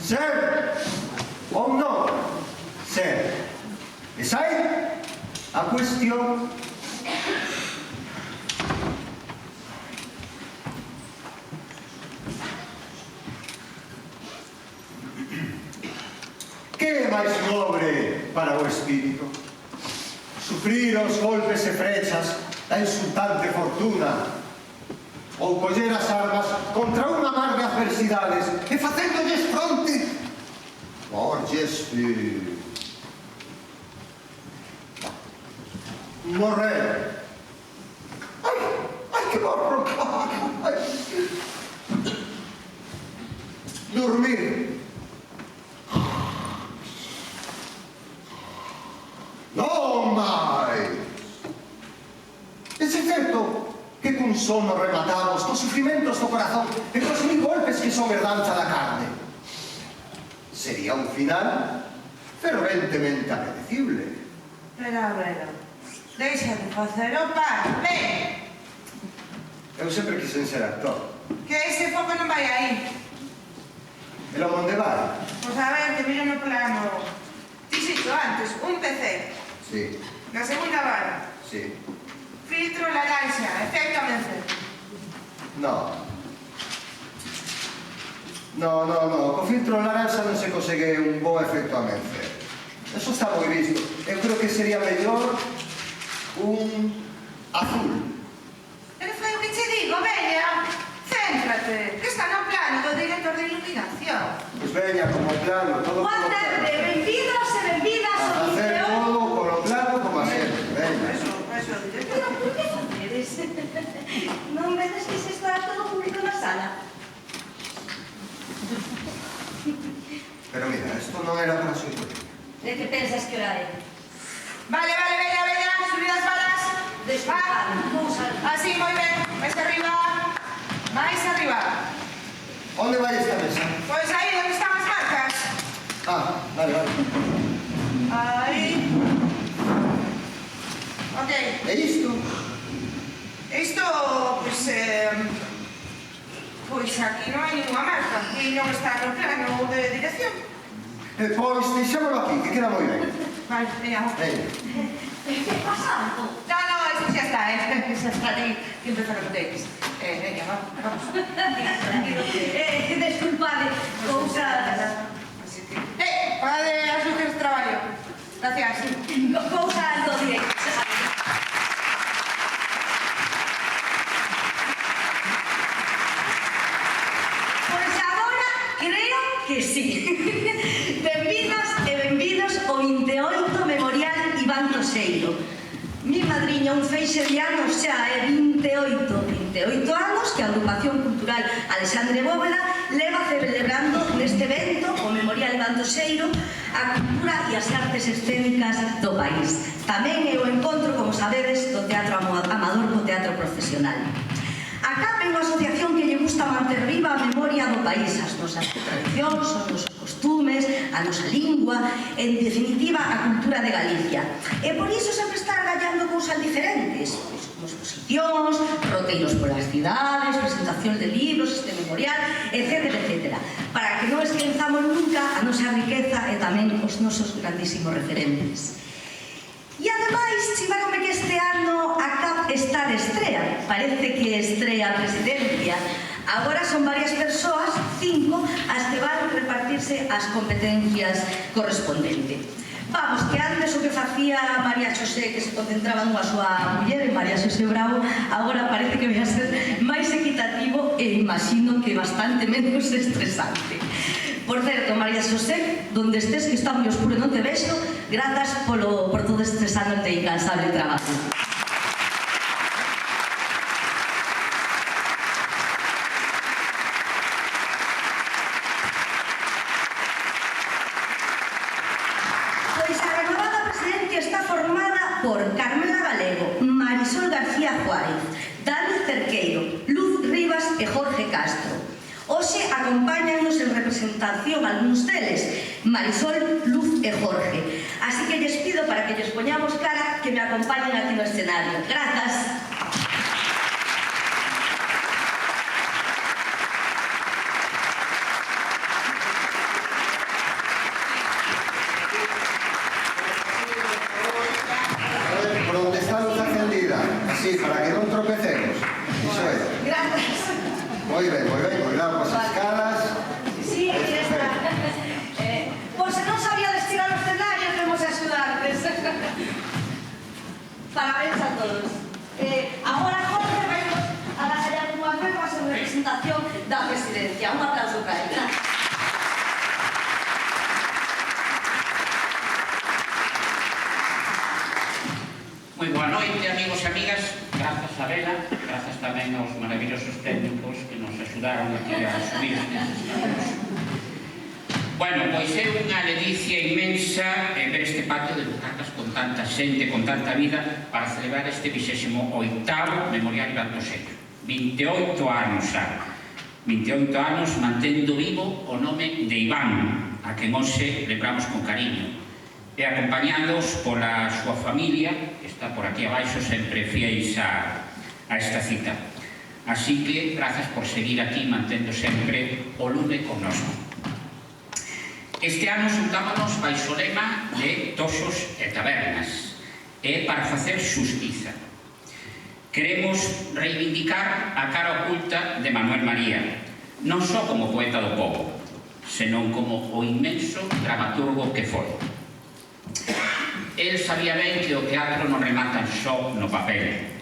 Ser ou non ser. Esa é a cuestión. Que é máis nobre para o espírito? Sufrir os golpes e frechas da insultante fortuna ou coller as armas contra unha mar de adversidades e facéndolles fronte porlles morrer. Ai, que morro, ai. Dormir. Non máis. É certo que cun sono rematamos cos sufrimentos do corazón e cos 1000 golpes que son herdanza da carne. Sería un final ferventemente apetecible. Pero, deixa de facer o pan, ven. Eu sempre quixen ser actor. Que ese foco non vai aí. E lo onde vai? Pois a ver, que miro no plano. Ti xito antes, un PC. Sí, Na segunda vara. sí. Filtro laranxa, efecto amencer. No. Co filtro laranxa non se consegue un bo efecto amencer. Eso está moi visto. Eu creo que sería mellor un azul. Pero foi o que che digo, veña. Céntrate, que está no plano do director de iluminación. Pois veña, como plano, todo Boa como tarde, plano. benvidos e benvidas A ao facer Liceo. todo polo plano como a sempre, veña. Eso, director. Pero por que facedes? Non vedes que se está todo público na sala? Pero mira, esto non era para su hijo. De que pensas que hora é? Vale, veña, subid as varas. Desculpad, vou saltar. Así, moi ben, máis arriba. Máis arriba. Onde vai esta mesa? Pois aí, onde están as marcas. Ah, vale. Aí. Ok. E isto? Isto, pois aquí non hai ninguna marca. E non está no plano de dirección. Pois deixámoslo aquí, que queda moi ben. Vale, veña. Veña. Que pasa? No, isto xa está, xa está aí que empezar con X. Veña, vamos. Desculpade, cousas... Así que... Pode asumir o traballo. Gracias. Cousas do directo. Pois agora creo que sí. Benvidas e benvidos ao 28 Memorial Iván Toseiro. Mi madriña un feixe de anos xa é 28 anos que a Agrupación Cultural Alexandre Bóveda leva celebrando neste evento o Memorial Iván Toseiro a cultura e as artes escénicas do país. Tamén é o encontro, como sabedes, do teatro amador co teatro profesional. A CAP é unha asociación que lle gusta manter viva a memoria do país, as nosas tradicións, os nosos costumes, a nosa lingua, en definitiva, a cultura de Galicia. E por iso sempre está gallando cousas diferentes, como exposicións, roteiros polas cidades, presentacións de libros, este memorial, etc. Para que non esquezamos nunca a nosa riqueza e tamén os nosos grandísimos referentes. E ademais, chimáronme que este ano a CAP está de estrea. Parece que estrea a presidencia. Agora son varias persoas, 5, as que van repartirse as competencias correspondentes. Vamos, que antes o que facía María Xosé, que se concentraba nunha súa muller, en María Xosé Bravo, agora parece que vai a ser máis equitativo e imagino que bastante menos estresante. Por certo, María Xosé, donde estés, que está moi oscuro e non te vexo, grazas por todo este estresante e incansable traballo. Pois a renovada presidencia está formada por Carmela Galego, Marisol García Juárez, Dani Cerqueiro, Luz Rivas e Jorge Castro. Hoxe acompáñanos en representación algúns deles, Marisol, Luz e Jorge. Así que lles pido para que lles poñamos cara que me acompañen aquí no escenario. Grazas. Parabéns a todos. Agora, Jorge, vamos a dar unhas verbas en representación da presidencia. Un aplauso para ela. Moi boa noite, amigos e amigas. Grazas a Vela, grazas tamén aos maravillosos técnicos que nos axudaron aquí a subir nestes minutos. Bueno, pois é unha ledicia inmensa ver este patio de butacas con tanta xente, con tanta vida para celebrar este 28º Memorial Iván Tosello. 28 anos xa. 28 anos mantendo vivo o nome de Iván, a quen hoxe lembramos con cariño, e acompañados pola súa familia, que está por aquí abaixo, sempre fieis a esta cita. Así que, grazas por seguir aquí mantendo sempre o lume connosco. Este ano xuntámonos baixo o lema de Toxos e Tabernas, e para facer xustiza. Queremos reivindicar a cara oculta de Manuel María, non só como poeta do povo, senón como o inmenso dramaturgo que foi. El sabía ben que o teatro non remata só no papel.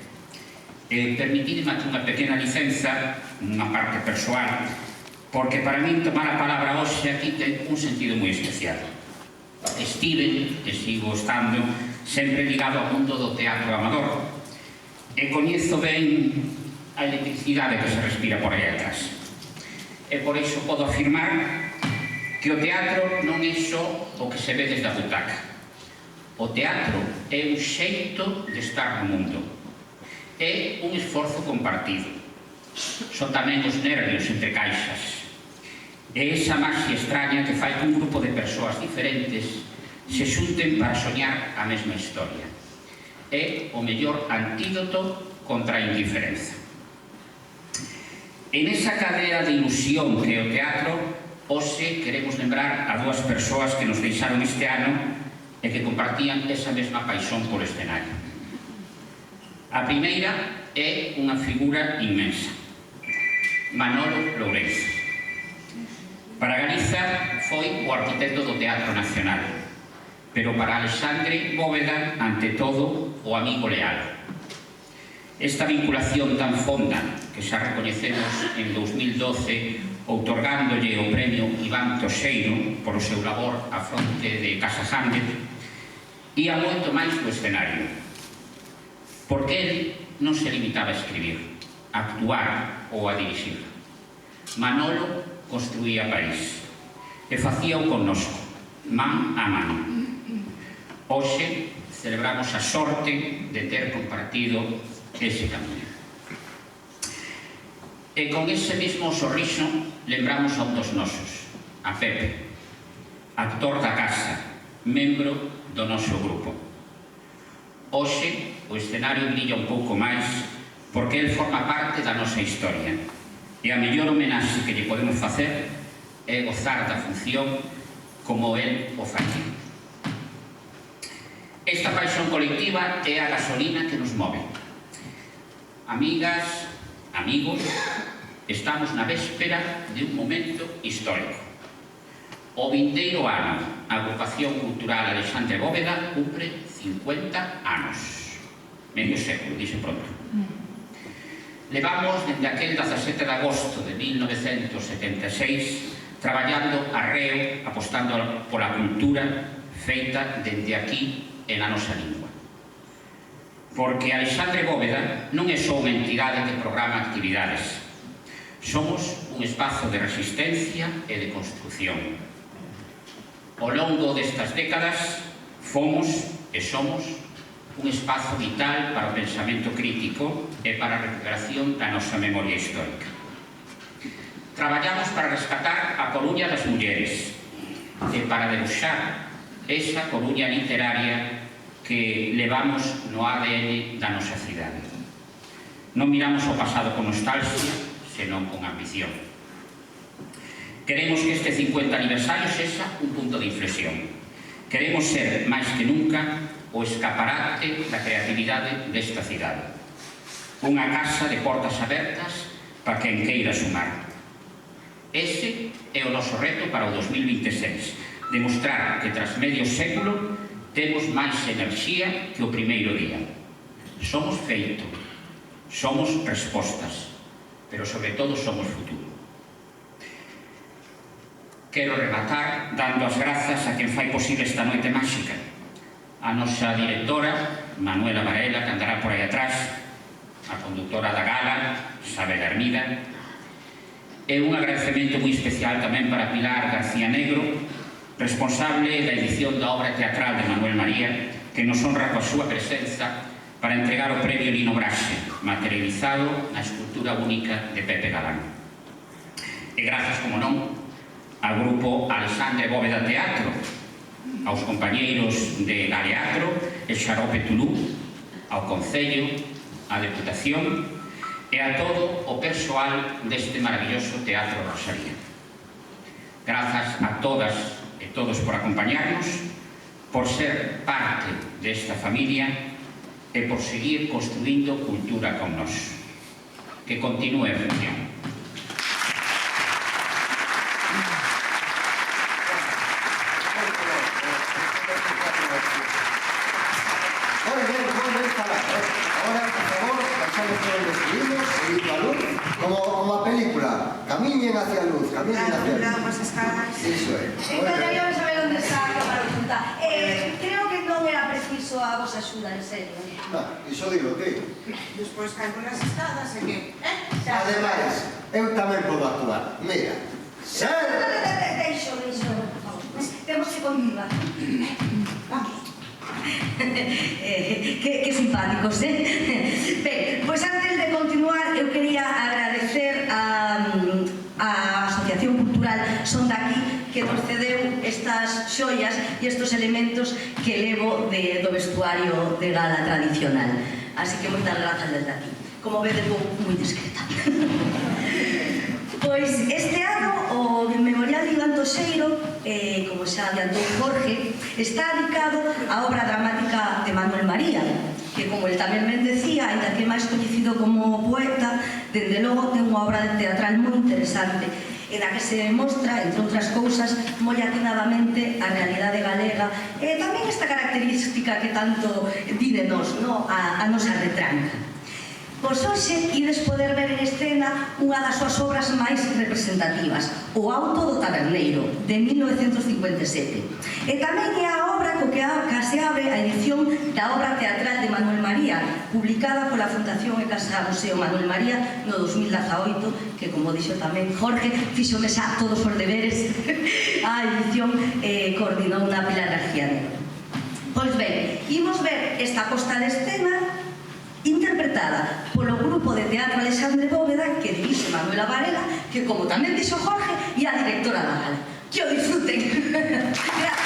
Permitidme aquí unha pequena licenza, unha parte persoal, porque para min tomar a palabra hoxe aquí ten un sentido moi especial. Estive, e sigo estando, sempre ligado ao mundo do teatro amador, e coñezo ben a electricidade que se respira por aí atrás. E por iso podo afirmar que o teatro non é só o que se ve desde a butaca. O teatro é un xeito de estar no mundo. É un esforzo compartido. Son tamén os nervios entre caixas. É esa maxia extraña que fai que un grupo de persoas diferentes se xunten para soñar a mesma historia. É o mellor antídoto contra a indiferenza. En esa cadea de ilusión que é o teatro, hoxe queremos lembrar a dúas persoas que nos deixaron este ano e que compartían esa mesma paixón por escenario. A primeira é unha figura inmensa, Manolo Lourenço. Para Galiza foi o arquitecto do Teatro Nacional, pero para Alexandre Bóveda, ante todo, o amigo leal. Esta vinculación tan fonda que xa recoñecemos en 2012 outorgándolle o premio Iván Toxeiro por o seu labor á fronte de Casa Hamlet, ia moito máis do escenario, porque el non se limitaba a escribir, a actuar ou a dirixir. Manolo construía París e facíao connosco, man a man. Hoxe celebramos a sorte de ter compartido ese camiño. E con ese mismo sorriso lembramos a un dos nosos, a Pepe, actor da casa, membro do noso grupo. Hoxe o escenario brilla un pouco máis porque el forma parte da nosa historia e a mellor homenaxe que lle podemos facer é gozar da función como el o facía. Esta paixón colectiva é a gasolina que nos move. Amigas, amigos, estamos na véspera de un momento histórico. O vindeiro ano, a Agrupación Cultural Alexandre Bóveda cumpre 50 anos. Medio século, dixe pronto. Levamos desde aquel 17 de agosto de 1976 traballando arreo, apostando pola cultura feita dende aquí en a nosa lingua. Porque Alexandre Bóveda non é só unha entidade que programa actividades. Somos un espazo de resistencia e de construción. Ao longo destas décadas fomos e somos un espazo vital para o pensamento crítico e para a recuperación da nosa memoria histórica. Traballamos para rescatar a Coruña das mulleres e para debuxar esa Coruña literaria que levamos no ADN da nosa cidade. Non miramos ao pasado con nostalgia, senón con ambición. Queremos que este 50 aniversario sexa un punto de inflexión. Queremos ser, máis que nunca, o escaparate da creatividade desta cidade. Unha casa de portas abertas para quen queira sumar. Ese é o noso reto para o 2026, demostrar que tras medio século temos máis enerxía que o primeiro día. Somos feito, somos respostas, pero sobre todo somos futuro. Quero rematar dando as grazas a quen fai posible esta noite máxica, a nosa directora, Manuela Varela, que andará por aí atrás, a conductora da gala, Isabel Armida, e un agradecemento moi especial tamén para Pilar García Negro, responsable da edición da obra teatral de Manuel María, que nos honra coa súa presenza para entregar o premio Lino Braxe, materializado na escultura única de Pepe Galán. E grazas, como non, ao grupo Alexandre Bóveda Teatro, aos compañeiros de Galeatro e Xarope Tulú, ao Concello, á Deputación e a todo o persoal deste maravilloso Teatro Rosalía. Grazas a todas e todos por acompañarnos, por ser parte desta familia e por seguir construindo cultura con nós. Que continúe a función. Muy bien falado. Ahora, por favor, pasamos por el vestido, seguid la luz, como a película. Caminen hacia la luz, caminen hacia la luz. Las escalas. Eso es. Entón, ya vamos a ver onde está a cámara oculta. Creo que non era preciso a vosa axuda, en serio. Iso digo, tío. Despois caen polas escadas e que... Ademais, eu tamén podo actuar. Mira, ser... Deixo, por favor. Temos que continuar. Vamos. Que simpáticos, Ben, pois antes de continuar eu quería agradecer a Asociación Cultural Son Daqui que nos cedeu estas xoias e estes elementos que levo do vestuario de gala tradicional. Así que moitas grazas desde aquí. Como vedes, vou moi discreta. Pois este ano o Memorial Iván Toxeiro, como xa adiantou Jorge, está dedicado á obra dramática de Manuel María, que, como el tamén me decía, ainda que é máis coñecido como poeta, dende logo ten unha obra teatral moi interesante, en a que se mostra, entre outras cousas, moi atinadamente a realidade galega e tamén esta característica que tanto di de nós, a nosa retranca. Pois hoxe ides poder ver en escena unha das súas obras máis representativas, O Auto do Taberneiro, de 1957. E tamén é a obra co que se abre a edición da obra teatral de Manuel María, publicada pola Fundación e Casa Museo Manuel María no 2018, que, como dixo tamén Jorge, fíxome xa todos os deberes. A edición coordinou na Pilar García Negro. Pois ben, imos ver esta posta de escena interpretada polo grupo de teatro Alexandre Bóveda, que dirixe Manuela Varela, que, como tamén dixo Jorge, e a directora da gala. Que o disfruten. Gracias.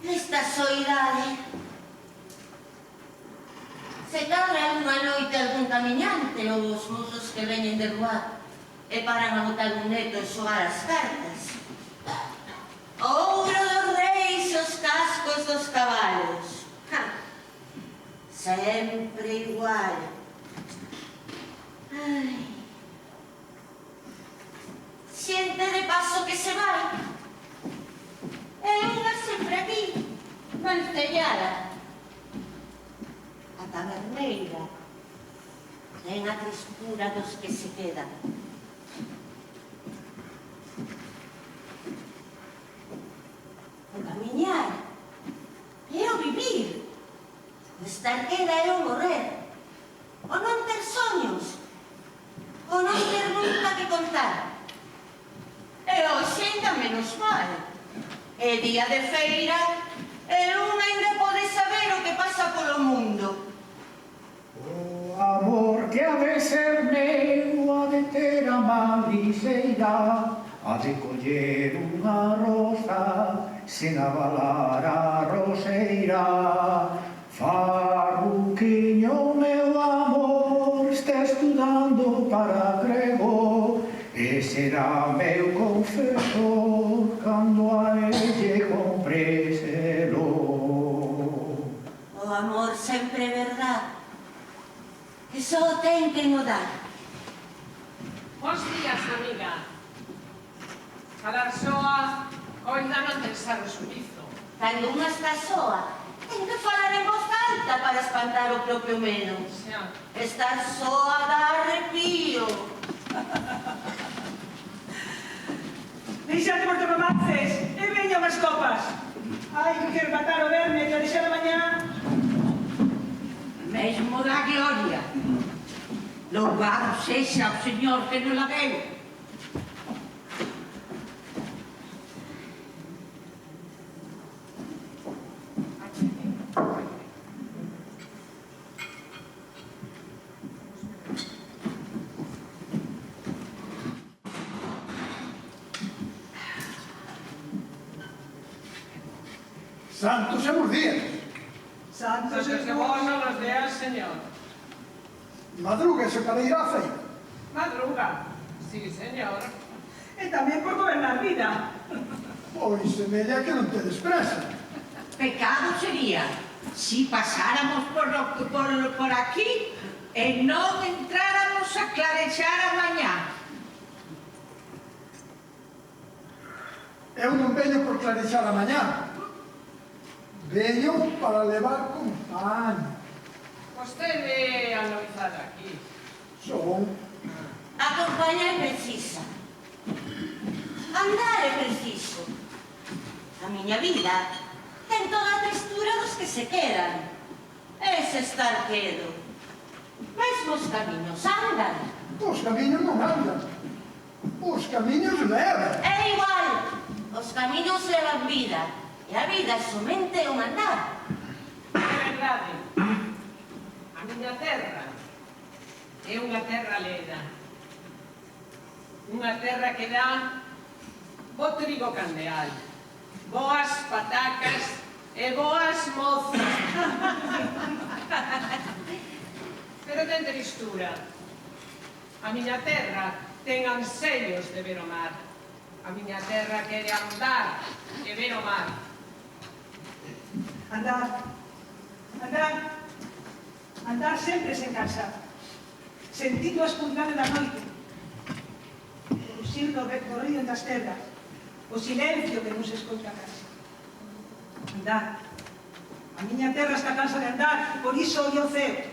Esta soidade. Se cadra unha noite algún camiñante ou os mozos que veñen de rúa e paran a botar un neto e xogar as cartas. O ouro dos reis, os cascos dos cabalos. Sempre igual. Ai. Xente de paso que se vai. E unha sempre aquí, manceñada. A taberneira. ten a tristura dos que se quedan. O camiñar é o vivir. O estar queda é o morrer. O non ter soños. O non ter nunca que contar. E hoxe ainda menos mal. É día de feira e un ainda pode saber o que pasa polo mundo. O amor que ha de ser meu ha de ter a maliceira, ha de coller unha rosa sen avalar a roseira. Farruquiño, meu amor, está estudando para grego e será meu confesor cando a elle compreselo. O amor sempre é verdade, que só ten que no dar. Bos días, amiga. Falar soa, oinda non pensar o sumizo. Cando unha está soa, ten que falar en voz alta para espantar o propio medo. Xa. Estar soa dá arrepío. Deixate por te romances e veña unhas copas. Ai, que quero matar o verme, que deixar a mañá. Mesmo da gloria. Louvado sexa o Señor que nos la deu. Santos e bons días. Santos Santos que vos non los dea el Señor. Madrúguese para ir á feira. Madruga. Sí, señor. E tamén por gobernar vida. Pois semella que non tedes presa. Pecado sería si pasáramos por aquí e non entráramos a clarexar a mañá. Eu non veño por clarexar a mañá. Veño para levar compañía. Vostede a noizada aquí. Son A compañía é precisa. Andar é preciso. A miña vida ten toda a textura dos que se quedan. Ese estar quedo. Mesmo os camiños andan. os camiños non andan. Os camiños levan. É igual. Os camiños levan vida. E a vida somente é un andar. É verdade. A miña terra é unha terra leda. Unha terra que dá bo trigo candeal, boas patacas e boas mozas. Pero ten tristura. A miña terra ten anseios de ver o mar. A miña terra quere andar e ver o mar. Andar. Andar. Andar sempre sen cansar. Sentindo a escuridade da noite. O xir do recorrido das terras. O silencio que non se escoita casi. Andar. A miña terra está cansa de andar e por iso ollo o ceo.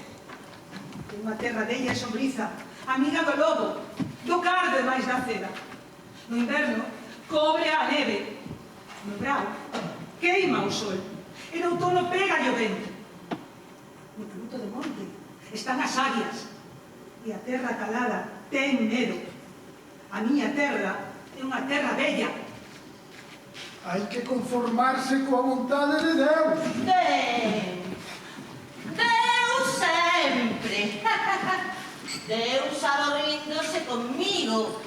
É unha terra bella e sombriza, amiga do lobo, do cardo e máis da cera. No inverno, cobre a neve. No verão, queima o sol. E no outono pega o vento. No fruto do monte están as águias. E a terra calada ten medo. A miña terra é unha terra bella. Hai que conformarse coa vontade de Deus. Deus sempre. Deus aburríndose conmigo.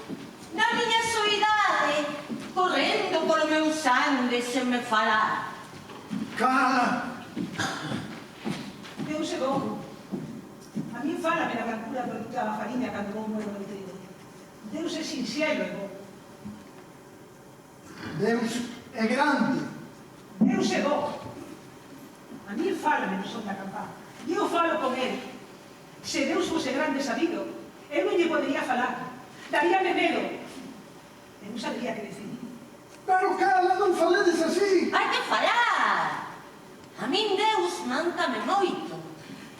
Na miña soidade, correndo polo meu sangue sen me falar. Cala! Deus é bom. A min fálame na blancura produta da fariña cando vou moero no trigo. Deus é sinxelo e bom. Deus é grande. Deus é bom. A min fálame no son da campá. E eu falo con ele. Se Deus fose grande sabido, eu non lle podería falar. Daríame medo. Eu non sabría que decir. Pero cala, non faledes así. Hai que falar. A min Deus mántame moito.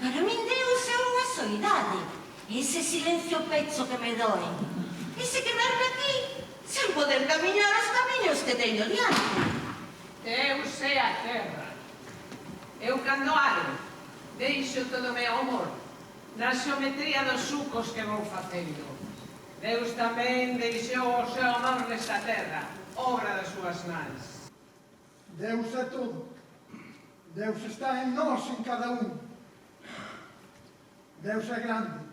Para min Deus é unha soidade. ese silencio pecho que me doe, ese quedarme aquí sen poder camiñar os camiños que teño diante. Eu sei a terra. Eu cando algo deixo todo o meu amor na xeometría dos sucos que vou facendo. Deus tamén deixou o seu amor nesta terra, obra das súas mans. Deus é todo. Deus está en nós, en cada un. Deus é grande.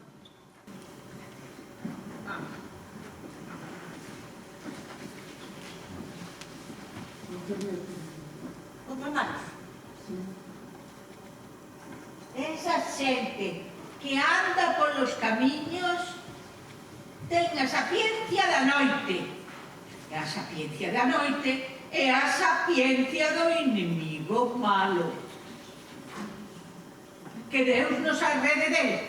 O que máis? Esa xente que anda polos camiños ten a sapiencia da noite. E a sapiencia da noite é a sapiencia do inimigo malo. Que Deus nos arrede dele.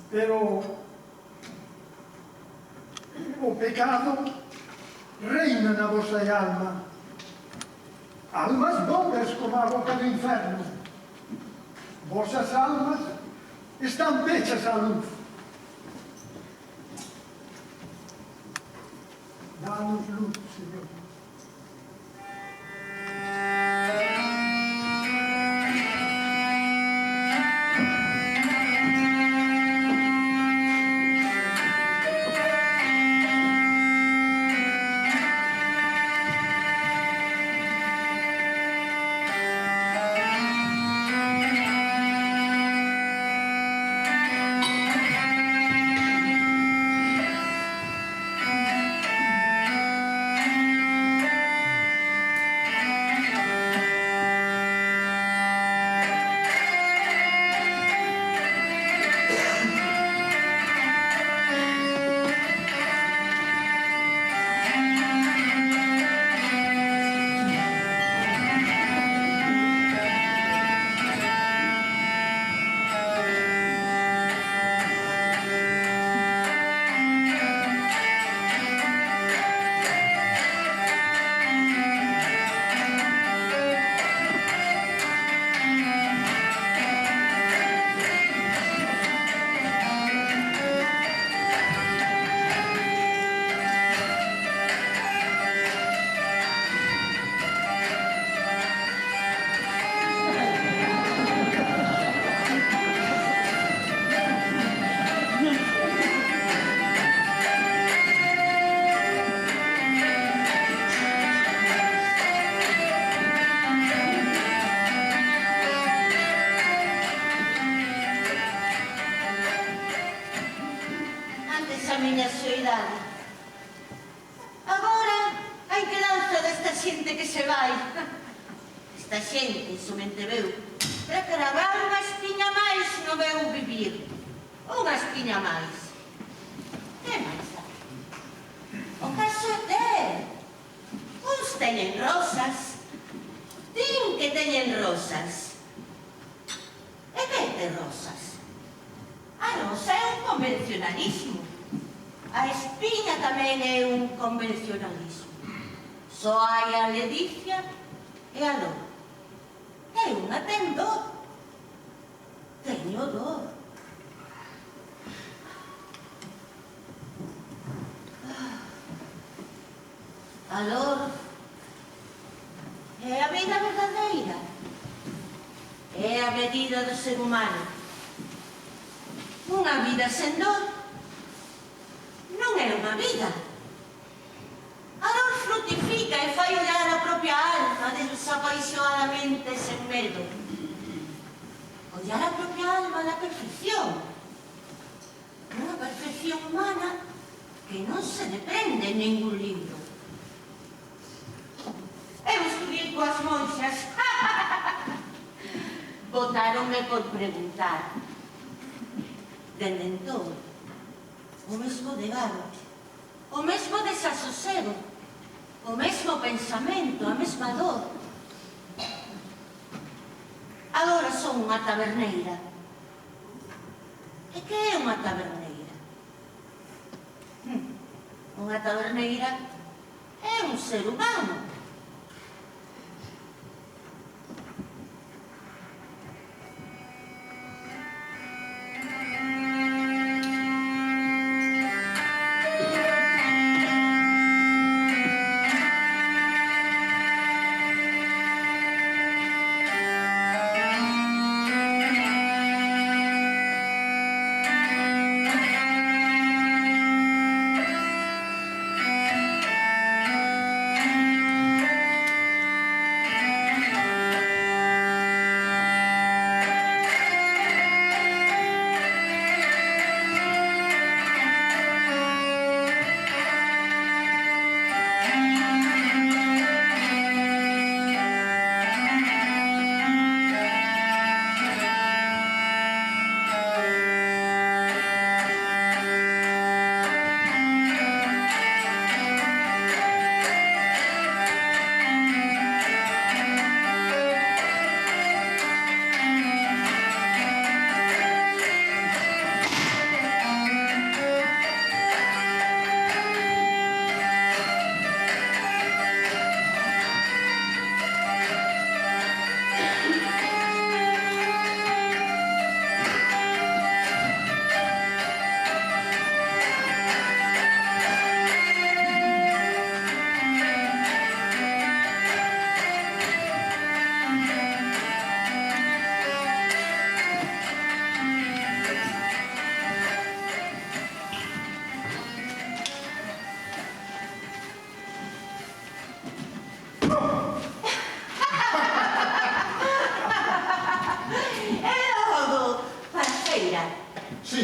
Pero o pecado reina na vosa alma. Almas boas como a boca do inferno. Vosas almas están pechas á luz. Danos luz, Señor. miña soidade. Agora, hai que danza desta xente que se vai. Esta xente somente veu para carregar unha espiña máis no meu vivir. Unha espiña máis. Que máis dá? O caso é ter. Uns teñen rosas. Din que teñen rosas. E que é ter rosas? A rosa é un convencionalismo. A espiña tamén é un convencionalismo. Só hai a ledicia e a dor. E unha ten dor. Teño dor. A dor é a vida verdadeira. É a medida do ser humano. Unha vida sen dor non é unha vida. A dor frutifica e fai olhar a propia alma desapaixonadamente sen medo. Olhar a propia alma na perfección. Unha perfección humana que non se deprende en ningún libro. Eu estudiei coas monxas. Botáronme por preguntar. Dende entón, o mesmo degado, o mesmo desasosego, o mesmo pensamento, a mesma dor. Agora son unha taberneira. E que é unha taberneira? Unha taberneira é un ser humano.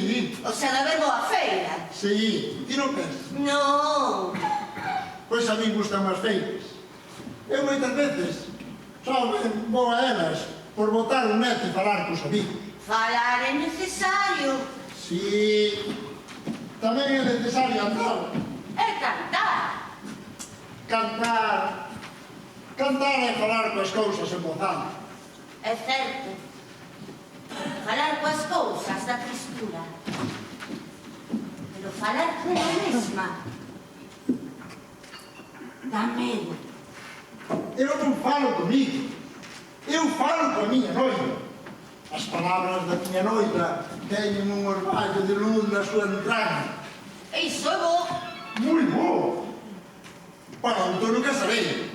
Sí, O sea, de haber boa feira. sí, ti non pensas. Non. Pois a mí gustan as feiras. Eu moitas veces só vou a elas por botar un neto e falar cos amigos. Falar é necesario. Si, tamén é necesario andar. E cantar. Cantar. Cantar é falar coas cousas en voz alta. É certo. Falar coas cousas da tristura. Pero falar con a mesma dá medo. Eu non falo comigo. Eu falo coa miña noiva. As palabras da miña noiva teñen un orvallo de luz na súa entraña. E iso é bo. Moi bo. Pronto, nunca sabei.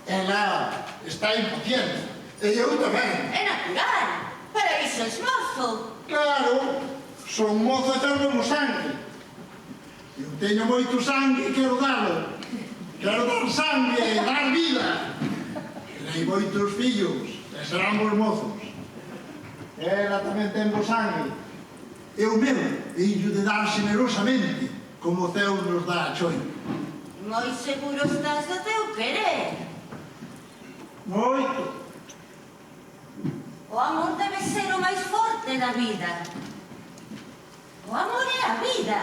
Ela está impaciente. E eu tamén. É natural. Para iso es mozo. Claro, son mozo e tenho mo sangue. Eu teño moito sangue e quero dalo. Quero dar sangue e dar vida. Terei moitos fillos e serán bons mozos. Ela tamén ten bo sangue. E o meu, illo de dar generosamente, como o ceo nos dá a choiva. Moi seguro estás do teu querer. Moito. O amor debe ser o máis forte da vida. O amor é a vida.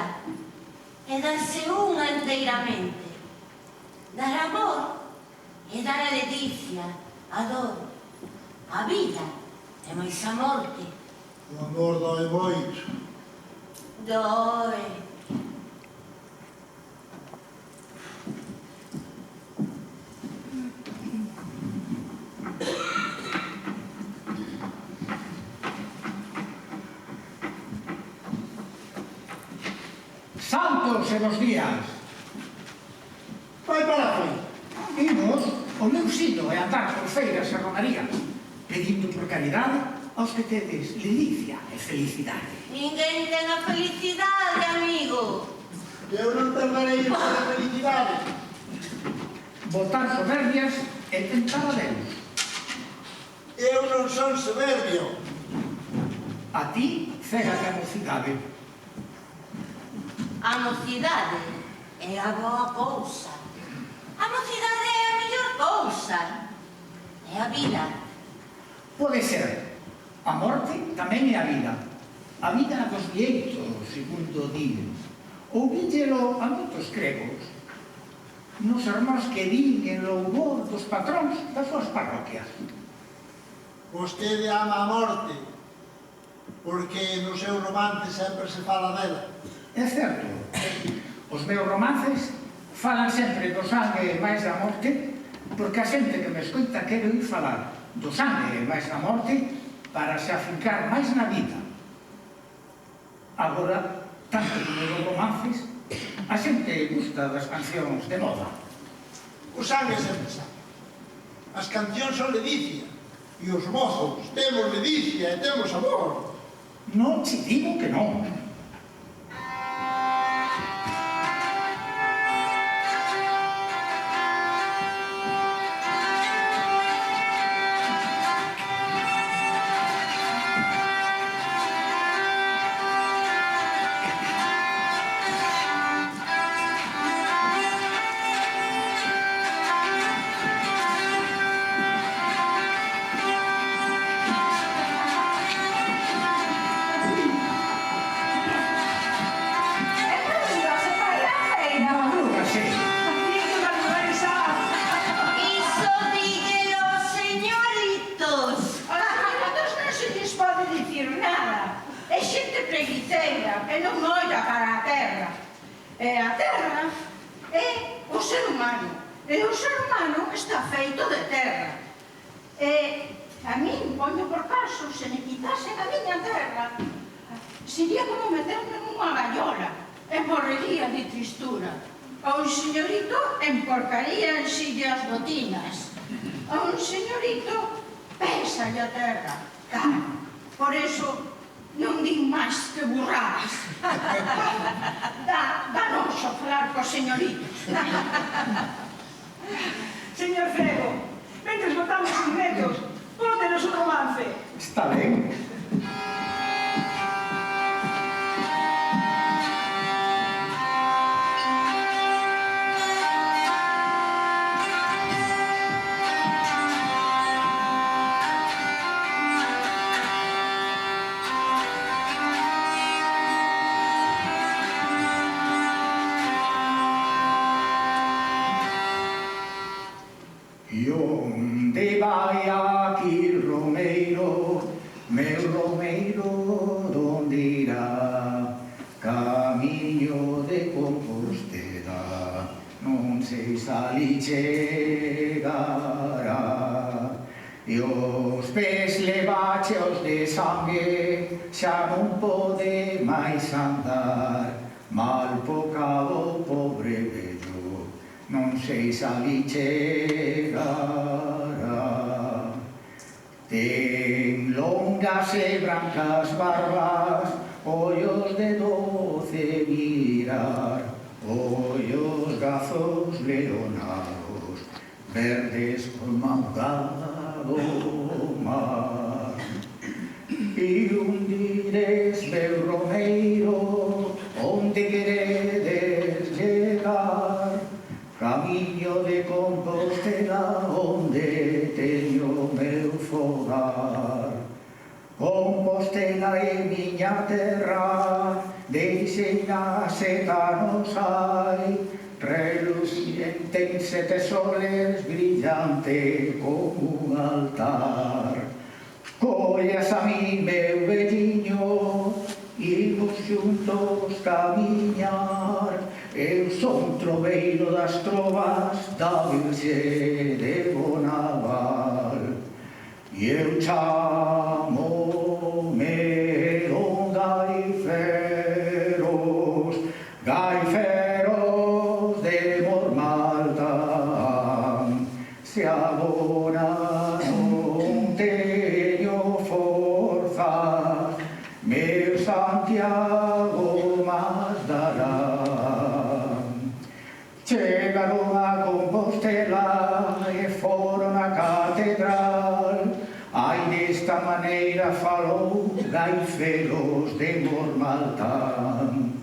É darse unha enteiramente. Dar amor é dar a ledicia, a dor, a vida e máis a morte. O amor doe moito. Doe. Santos e bos días. Vai para foi. Imos, o meu sino é andar por feiras e romarías, pedindo por caridade aos que tedes ledicia e felicidade. Ninguén ten a felicidade, amigo. Eu non tardarei en ter a felicidade. Botar soberbias e tentar a Deus. Eu non son soberbio. A ti, cega a mocidade. A mocidade é a boa cousa. A mocidade é a mellor cousa. É a vida. Pode ser. A morte tamén é a vida. A vida dos vieitos, segundo din. Ouvíllelo a moitos gregos. Nos sermóns que din en louvor dos patróns das súas parroquias. Vostede ama a morte, porque no seu romance sempre se fala dela. É certo. Os meus romances falan sempre do sangue e máis da morte, porque a xente que me escoita quero ir falar do sangue e máis da morte para se afincar máis na vida. Agora, tanto como os romances, a xente gusta das cancións de moda. O sangue sempre sabe. As cancións son ledicia, e os mozos temos ledicia e temos amor. Non te digo que non. Iso díguelo, señoritos. Aos señoritos non se lles pode dicir nada. É xente preguiceira, que non olla para a terra. E a terra é o ser humano. E o ser humano está feito de terra. E a min, poño por caso, se me quitasen a miña terra, sería como meterme nunha gaiola e morrería de tristura. A un señorito emporcaría en silla as botinas. A un señorito pésalle a terra. Claro, por eso non din máis que burradas. Dá noso falar cos señoritos. Señor Frego, mentres botamos os netos, póntenos un romance. Está ben. ali chegará. E os pés levacheos de sangue xa non pode máis andar. Mal pocado, pobre vello, non sei se ali chegará. Ten longas e brancas barbas, ollos de 12 mirar, ollos gazos leonados, verdes como augado mar. E un dides, meu romeiro, onde queredes llegar? Camiño de Compostela, onde teño meu fogar. Compostela é miña terra, deixei na seta nos hai, reluciente en 7 soles, brillante como un altar. Collas a mí, meu velliño, imos xuntos camiñar. Eu son troveiro das trovas da Virxe de Bonaval. E eu chamo-me Don Gaiferos, Gaiferos de Mormalta. Se agora non teño forzas, meu Santiago mas dará. Chegaron a Compostela e foron a catedral. Ai, desta maneira falou Gaiferos de Mormaltán.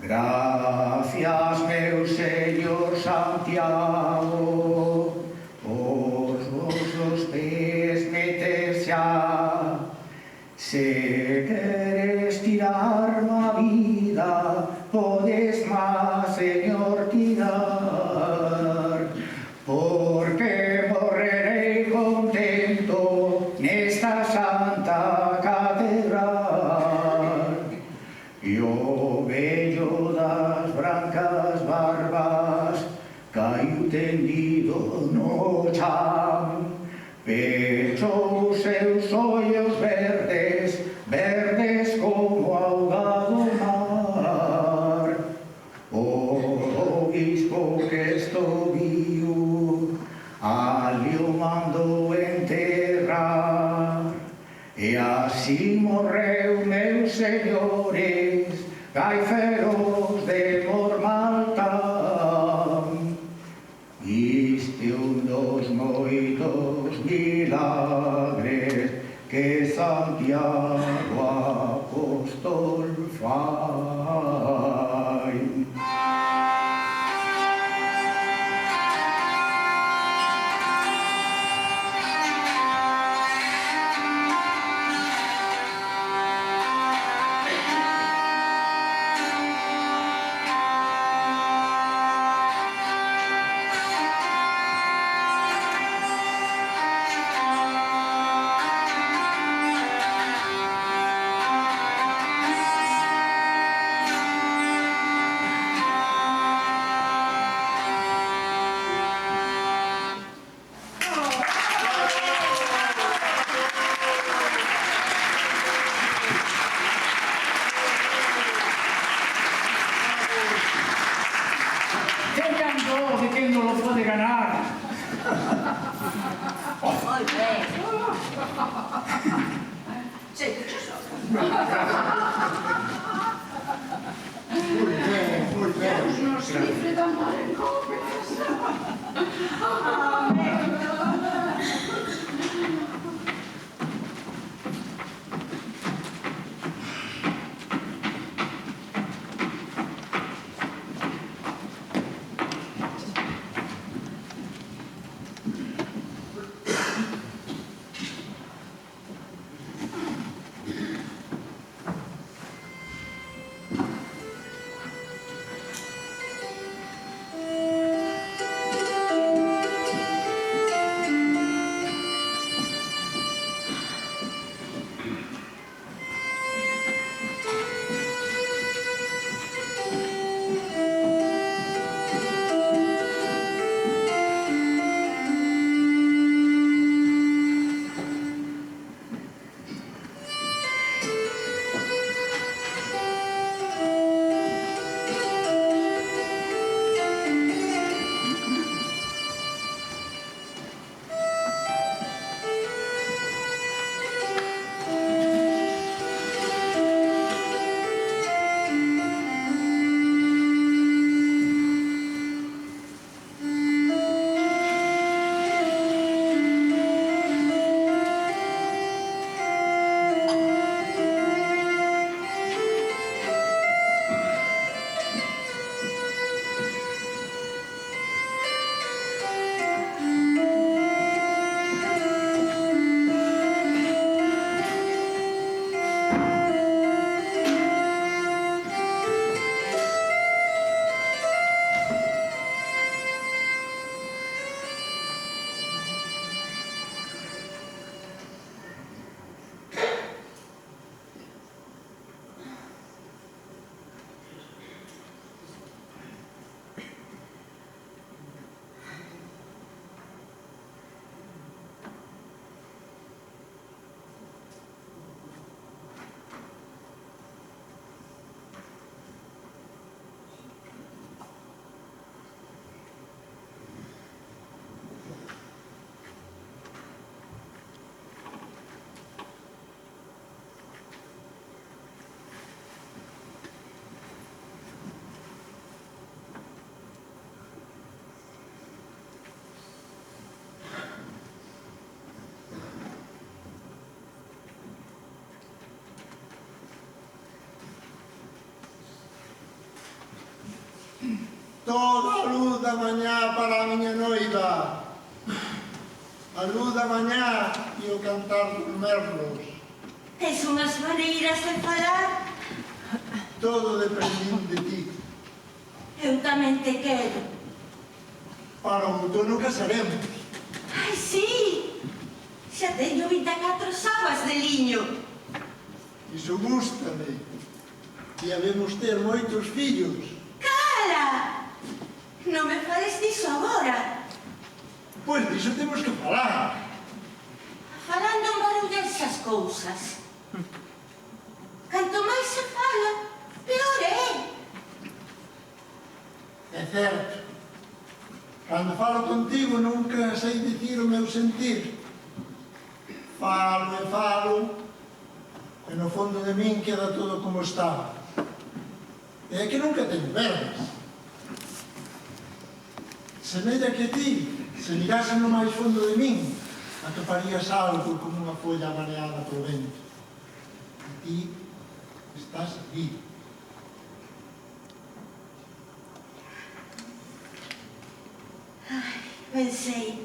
Gracias, meu señor Santiago, os vosos pés meter xa. Se queres tirar a vida, podes má, señor, tirar, porque morrerei contento nesta santa catedral. E o vello das brancas barbas caiu tendido no chan, pechou os seus ollos verdes, verdes como augado mar. O obispo que estou viu, ali o mandou enterrar. E así morreu, meus señores, Gaiferos de Mormaltán. Isto é un dos moitos milagres que Santiago Apóstol fai. De que non lo pode ganar. Moi ben. Sei, que che so? Muy ben. Nos livre da mare copes. Amén. da mañá para a miña noiva. A luz da mañá e o cantar dos merlos. Tes unhas maneiras de falar. Todo dependín de ti. Eu tamén te quero. Para o outono casaremos. Ai, sí! Xa teño 24 sabas de liño. Iso gústame. E habemos ter moitos fillos. Cala! Non me fales diso agora. Pois diso temos que falar. Falando en barullarse as cousas. Canto máis se fala, peor é. É certo. Cando falo contigo nunca sei dicir o meu sentir. Falo e falo, e no fondo de min queda todo como estaba. É que nunca teño verbas. Semella que ti, se mirases no máis fondo de min, atoparías algo como unha folla mareada polo vento. E ti estás aquí. Ai, ben sei.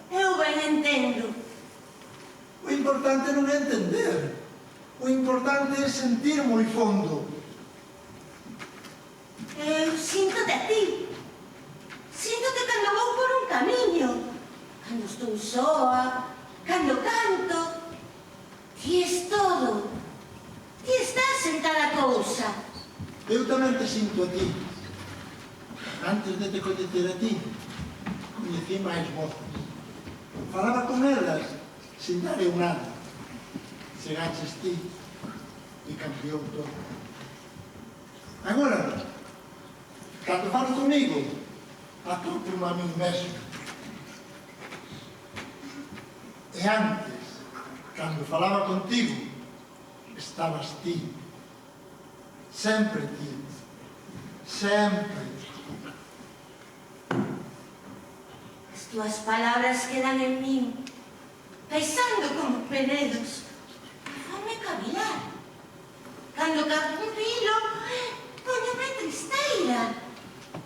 Eu ben entendo. O importante non é entender. O importante é sentir moi fondo. Eu sinto-te a ti. Sinto-te cando vou por un camiño. Cando estou soa, cando canto. Ti es todo. Ti estás en cada cousa. Eu tamén te sinto a ti. Antes de te coñecer a ti, coñecí máis voces. Falaba con elas, sin dar eu nada. Chegaches ti e cambiou todo. Agora, cando falo comigo, atopo-me a min mesmo. E antes, cando falaba contigo, estabas ti. Sempre ti. Sempre. As tuas palabras quedan en min, pesando como penedos. Fanme cavilar. Cando cargo un filo, póñome tristeira.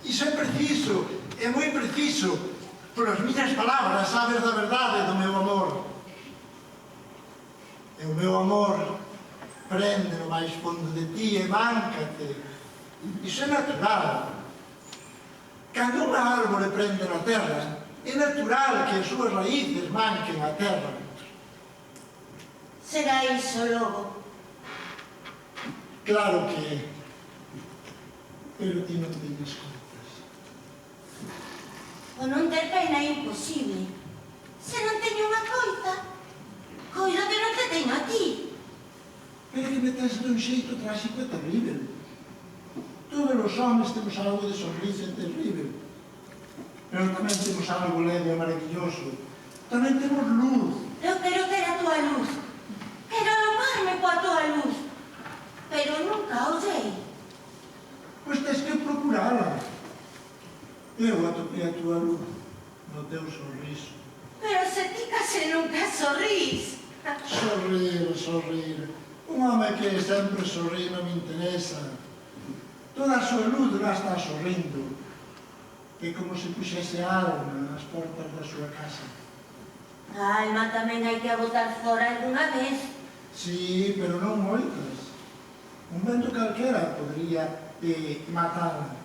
Iso é preciso, é moi preciso. Polas miñas palabras sabes da verdade do meu amor. E o meu amor prende no máis fondo de ti e máncate. Iso é natural. Cando unha árbore prende na terra, é natural que as súas raíces manquen a terra. Será iso logo. Claro que é. Pero ti non teñes contas. O non ter pena é imposible. Se non teño unha coita, coido que non te teño a ti. Pero que me tens dun xeito tráxico e terrible. Todos os homens temos algo de sonrisa terrible. Pero tamén temos algo leve e maravilloso. Tamén temos luz. Eu quero ter a tua luz. Quero alumarme coa tua luz. Pero nunca ollei. Pois tens que procurala. Eu atopei a tua luz no teu sorriso. Pero se ti case nunca sorrís. Sorrir, sorrir. Un home que sempre sorri non me interesa. Toda a súa luz lá está sorrindo. É como se puxese a alma nas portas da súa casa. A alma tamén hai que a botar fora algunha vez. Sí, pero non moitas. Un vento calquera podría matar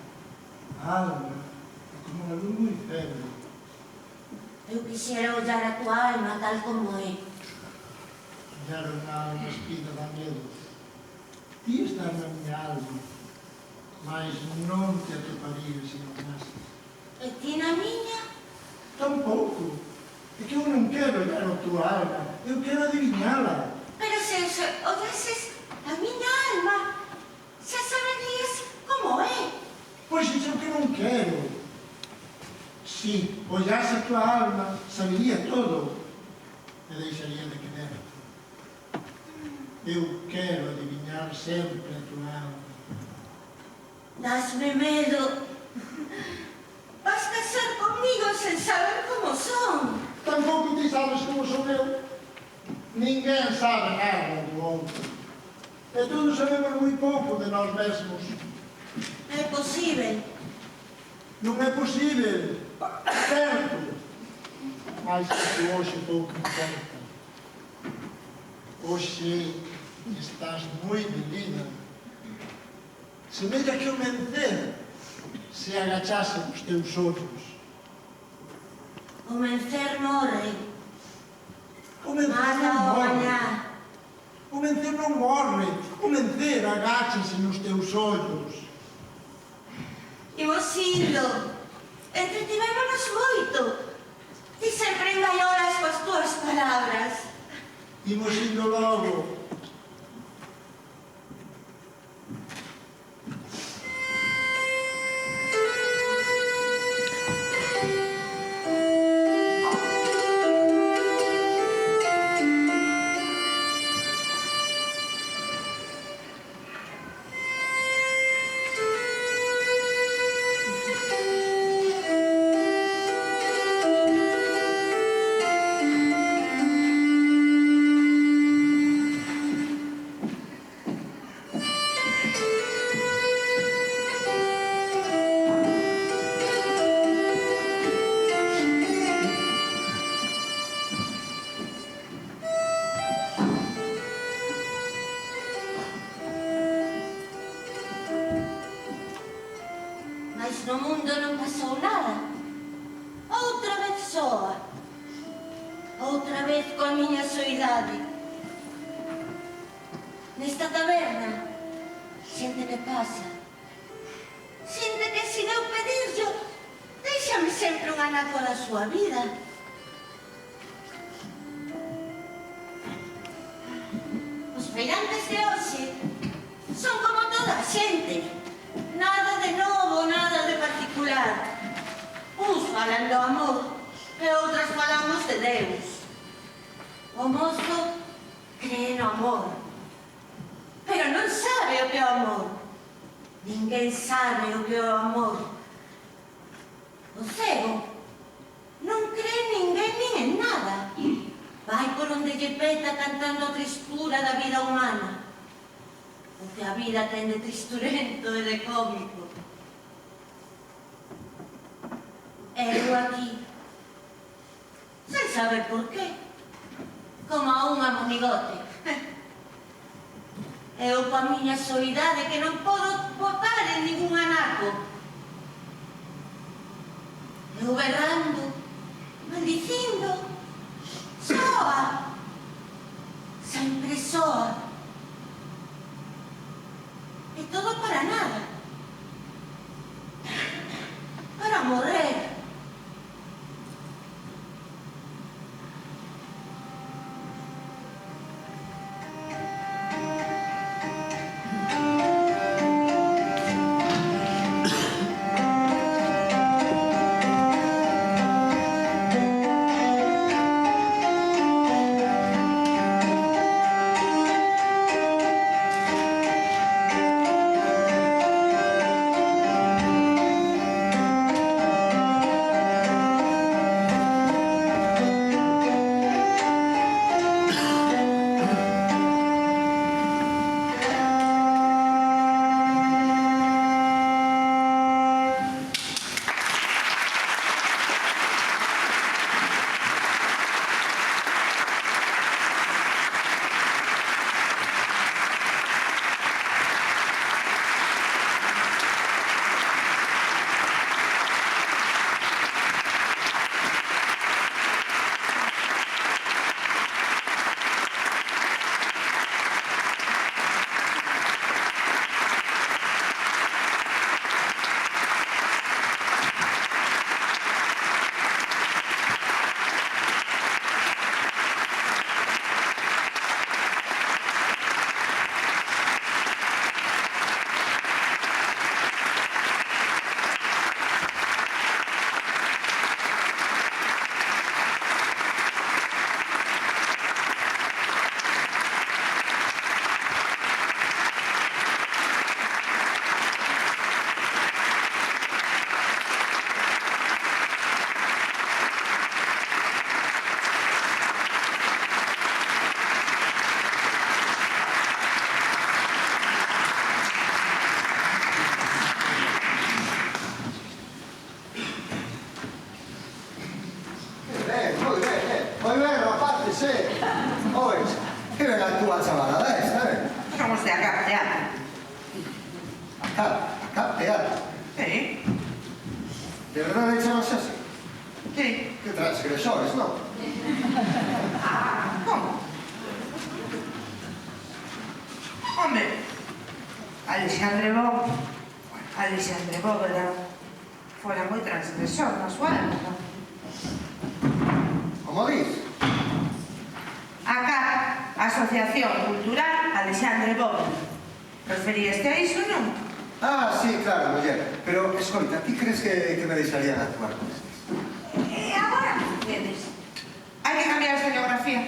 a alma como unha luz moi febre. Eu quixera ollar a tua alma tal como é. Ollar unha alma espina da medo. Ti estás na miña alma, mas non te atoparías se non nasces. E ti na miña? Tampouco. É que eu non quero olhar a tua alma, eu quero adivinhala. Pero se ollases a miña alma, xa saberías como é. Pois iso é o que non quero. Si ollase a tua alma, sabería todo e deixaría de querer. Eu quero adivinhar sempre a tua alma. Dasme medo. Vas casar comigo sen saber como son. Tampouco ti sabes como son eu. Ninguén sabe nada do outro. E todos sabemos moi pouco de nós mesmos. É posible. Non é posible. Certo. Mais que hoxe pouco importa. Hoxe estás moi bebida. Semella que o mencer se agachase os teus ollos. O mencer morre. O mencer Mata non o morre. mañá. O mencer non morre. O mencer agáchase nos teus ollos. Imos indo. Entretivémonos moito. Ti sempre engaiolas coas túas palabras. Imos indo logo. Mas no mundo non pasou nada. Outra vez soa. Outra vez coa miña soidade. Nesta taberna, xente que pasa. Xente que se deu pedirllo, déixame sempre un anaco da súa vida. Os feirantes de hoxe son como toda a xente. Nada de novo, nada de particular. Uns falan do amor e outras falamos de Deus. O mozo cree no amor, pero non sabe o que é o amor. Ninguén sabe o que é o amor. O cego non cree ninguén nin en nada. Vai por onde lle peta cantando a tristura da vida humana. O que a vida ten de tristurento e de cómico. Eu aquí, sen saber por qué, como a unha monigote. Eu coa miña soidade que non podo botar en ningún anaco. Eu berrando, maldicindo, soa, sempre soa. E todo para nada. Para morrer. de Acap Teatro. Acap Teatro. Sí, De verdade chamas así? sí. Que transgresores, non? Como? Home, Alexandre Bóveda fora moi transgresor na súa época. Como dis? Acá, Asociación Cultural Alexandre Bóveda. Referíeste a iso, non? Ah, sí, claro, muller. Pero, escoita, ti crees que me deixarían actuar con estes? E agora que tedes? Hai que cambiar a escenografía.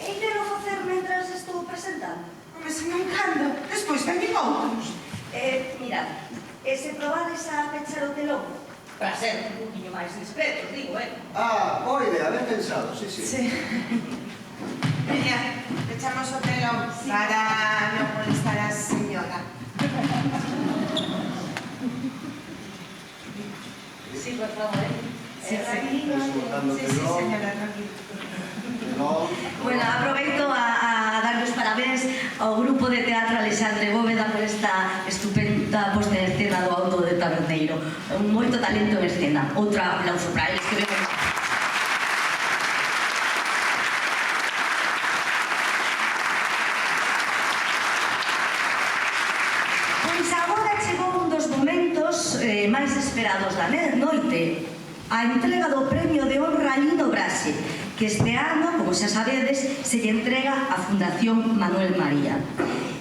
E quero facer mentras estou presentando. Home, se non cando, despois teñen outros. Mirad, se probades a pechar o telón, para ser un poquinho máis discretos, digo, Ah, boa idea, ben pensado, sí, sí. Sí. Veña, echamos o telón para non molestar a señora. Sí, por favor, Sí, tranquilo. Sí, señora, tranquilo. No. Bueno, aproveito a dar os parabéns ao grupo de teatro Alexandre Bóveda por esta estupenda posta en escena do Auto de Taberneiro. Moito talento en escena. Outro aplauso para eles que vemos. Pois agora chegou un dos momentos máis esperados da noite, a entrega do premio de honra Lino Brase, que este ano, como xa sabedes, se lle entrega á Fundación Manuel María.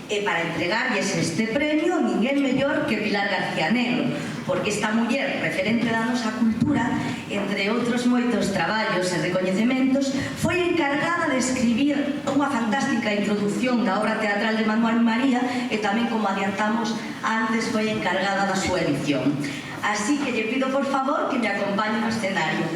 E para entregarlles este premio, ninguén mellor que Pilar García Negro, porque esta muller, referente da nosa cultura, entre outros moitos traballos e recoñecementos, foi encargada de escribir unha fantástica introducción da obra teatral de Manuel María e tamén, como adiantamos antes, foi encargada da súa edición. Así que lle pido, por favor, que me acompañe no escenario.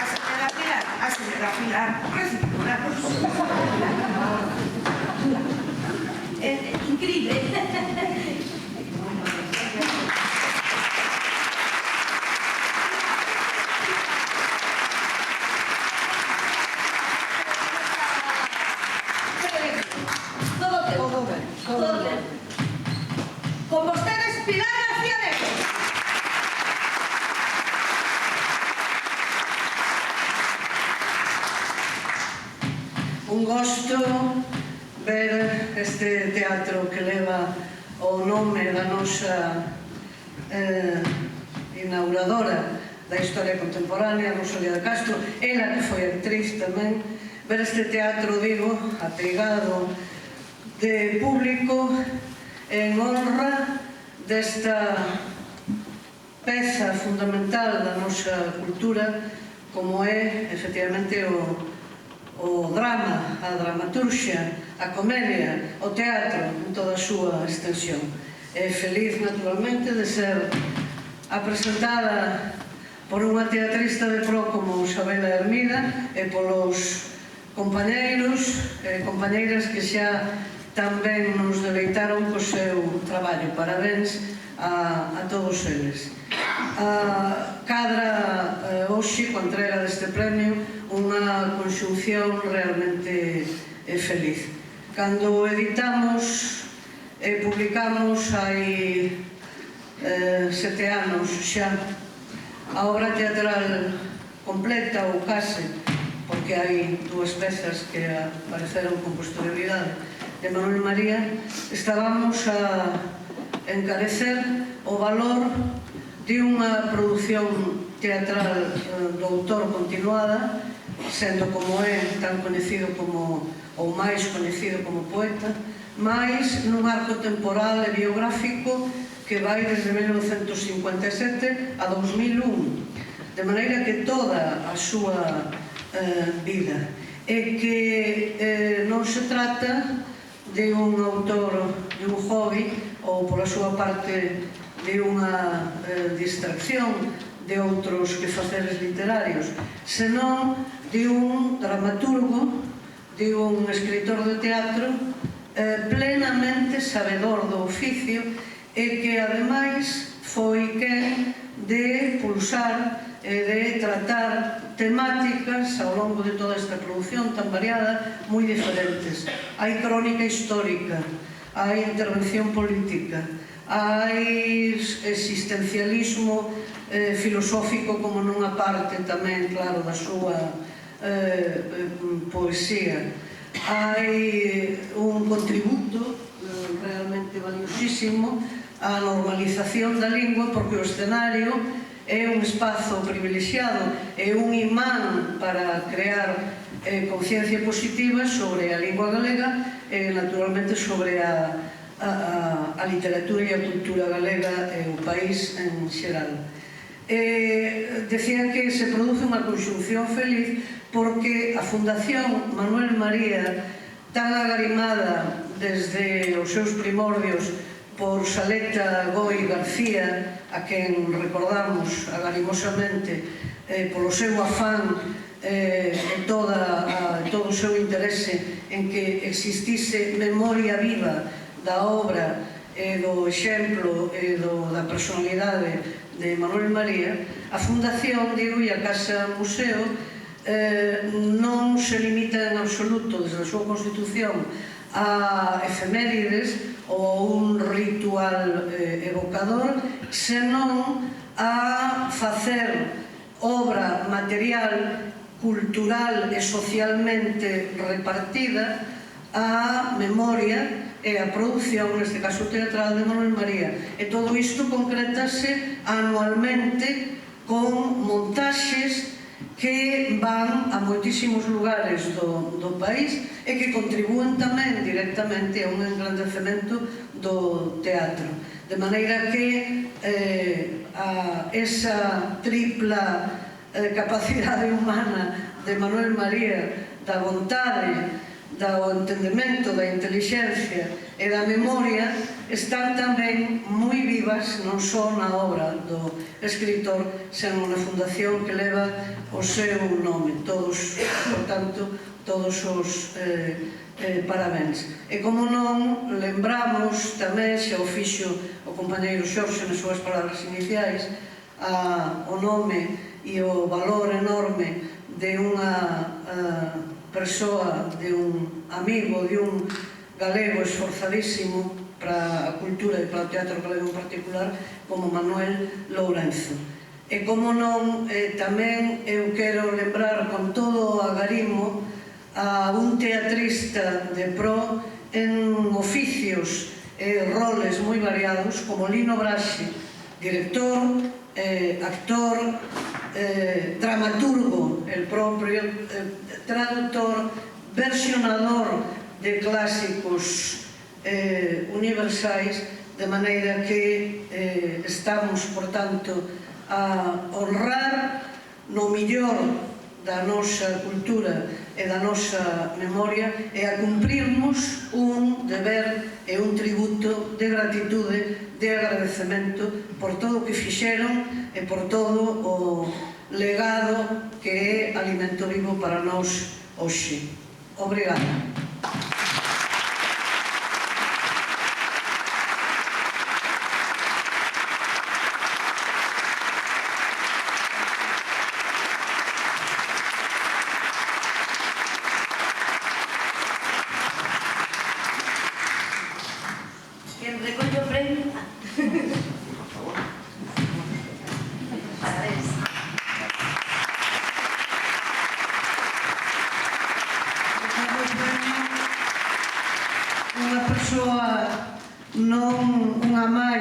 A señora Pilar, recibimos. Increíble. Todo ben. Con vostedes, Pilar García Negro. Un gosto ver este teatro que leva o nome da nosa inauguradora da historia contemporánea, Rosalía de Castro, ela que foi actriz tamén, ver este teatro, digo, atrigado de público en honra desta peza fundamental da nosa cultura, como é, efectivamente, o drama, a dramaturxia, a comedia, o teatro en toda a súa extensión. É feliz, naturalmente, de ser apresentada por unha teatrista de pro como Xabela Hermida e polos compañeiros e compañeiras que xa tamén nos deleitaron co seu traballo. Parabéns a todos eles. Cadra hoxe, coa entrega deste premio, unha conxunción realmente feliz. Cando editamos e publicamos hai 7 anos xa a obra teatral completa ou case, porque hai 2 pezas que apareceron con posterioridade, de Manuel María, estábamos a encarecer o valor de unha produción teatral do autor continuada, sendo como é tan conhecido como, ou máis conhecido como poeta, máis nun arco temporal e biográfico que vai desde 1957 a 2001, de maneira que toda a súa vida, e que non se trata de un autor, de un hobby, ou pola súa parte de unha distracción de outros quefaceres literarios, senón de un dramaturgo, de un escritor de teatro plenamente sabedor do oficio e que ademais foi quen de pulsar e de tratar temáticas ao longo de toda esta produción tan variada, moi diferentes. Hai crónica histórica, hai intervención política, hai existencialismo filosófico como nunha parte tamén, claro, da súa poesía. Hai un contributo realmente valiosísimo á normalización da lingua, porque o escenario é un espazo privilexiado, é un imán para crear conciencia positiva sobre a lingua galega e naturalmente sobre a literatura e a cultura galega e o país en xeral. Decía que se produce unha conxunción feliz porque a Fundación Manuel María, tan agarimada desde os seus primordios por Saleta Goi García, a quen recordamos agarimosamente polo seu afán e todo o seu interese en que existise memoria viva da obra e do exemplo e da personalidade de Manuel María, a Fundación, digo, e a Casa Museo non se limita en absoluto desde a súa constitución a efemérides ou a un ritual evocador, senón a facer obra material, cultural e socialmente repartida a memoria e a produción, neste caso teatral, de Manuel María. E todo isto concretase anualmente con montaxes que van a moitísimos lugares do país e que contribúen tamén directamente a un engrandecemento do teatro. De maneira que esa tripla capacidade humana de Manuel María, da vontade, do entendemento, da intelixencia e da memoria, están tamén moi vivas non só na obra do escritor, senón na fundación que leva o seu nome. Todos, por tanto, todos os parabéns. E como non, lembramos tamén, xa o fixo o compañeiro Xorxe nas súas palabras iniciais, o nome e o valor enorme de unha persoa, de un amigo, de un galego esforzadísimo para a cultura e para o teatro galego en particular, como Manuel Lourenzo. E como non, tamén eu quero lembrar con todo o agarimo a un teatrista de pro en oficios e roles moi variados, como Lino Braxe, director, actor, dramaturgo, el propio, traductor, versionador de clásicos universais, de maneira que estamos, por tanto, a honrar no millor da nosa cultura e da nosa memoria e a cumprirmos un deber e un tributo de gratitude, de agradecemento por todo o que fixeron e por todo o legado que é alimento vivo para nós hoxe. Obrigada.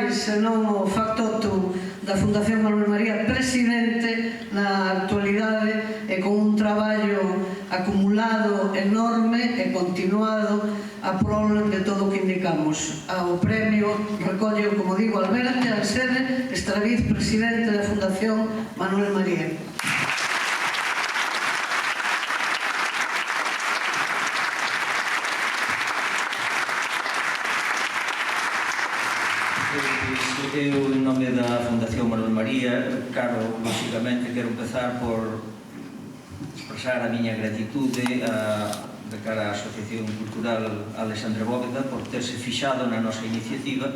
Senón o factotum da Fundación Manuel María, presidente na actualidade e con un traballo acumulado enorme e continuado a prol de todo o que indicamos. O premio recolle, como digo, Alberto Ansede, Estraviz, presidente da Fundación Manuel María. Eu, en nome da Fundación Manuel María, lóxicamente, quero empezar por expresar a miña gratitude de cara á Asociación Cultural Alexandre Bóveda por terse fixado na nosa iniciativa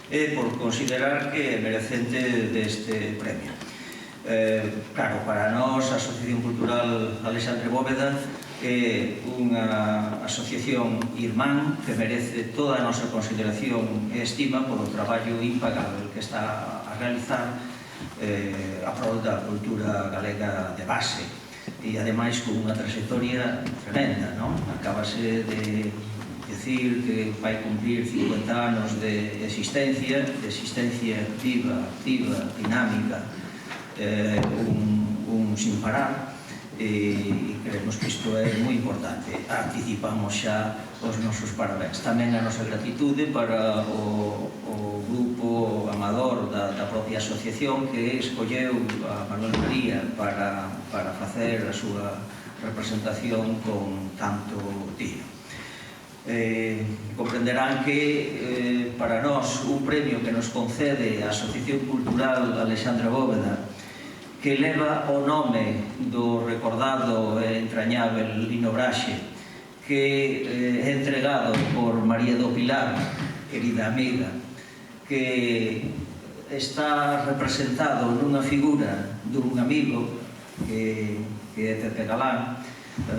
e por considerar que é merecente deste premio. Claro, para nós, a Asociación Cultural Alexandre Bóveda é unha asociación irmán que merece toda a nosa consideración e estima polo traballo impagable que está a realizar a prol da cultura galega de base e ademais con unha trayectoria tremenda, non? Acabase de decir que vai cumplir 50 anos de existencia viva, activa, dinámica, un sin parar, e creemos que isto é moi importante. Anticipamos xa os nosos parabéns. Tamén a nosa gratitude para o grupo amador da propia asociación que escolleu a Manuel María para facer a súa representación con tanto tino. Comprenderán que para nós un premio que nos concede a Asociación Cultural Alexandre Bóveda, que leva o nome do recordado e entrañável Lino Braxe, que é entregado por María do Pilar, querida amiga, que está representado nunha figura dun amigo que é Pepe Galán.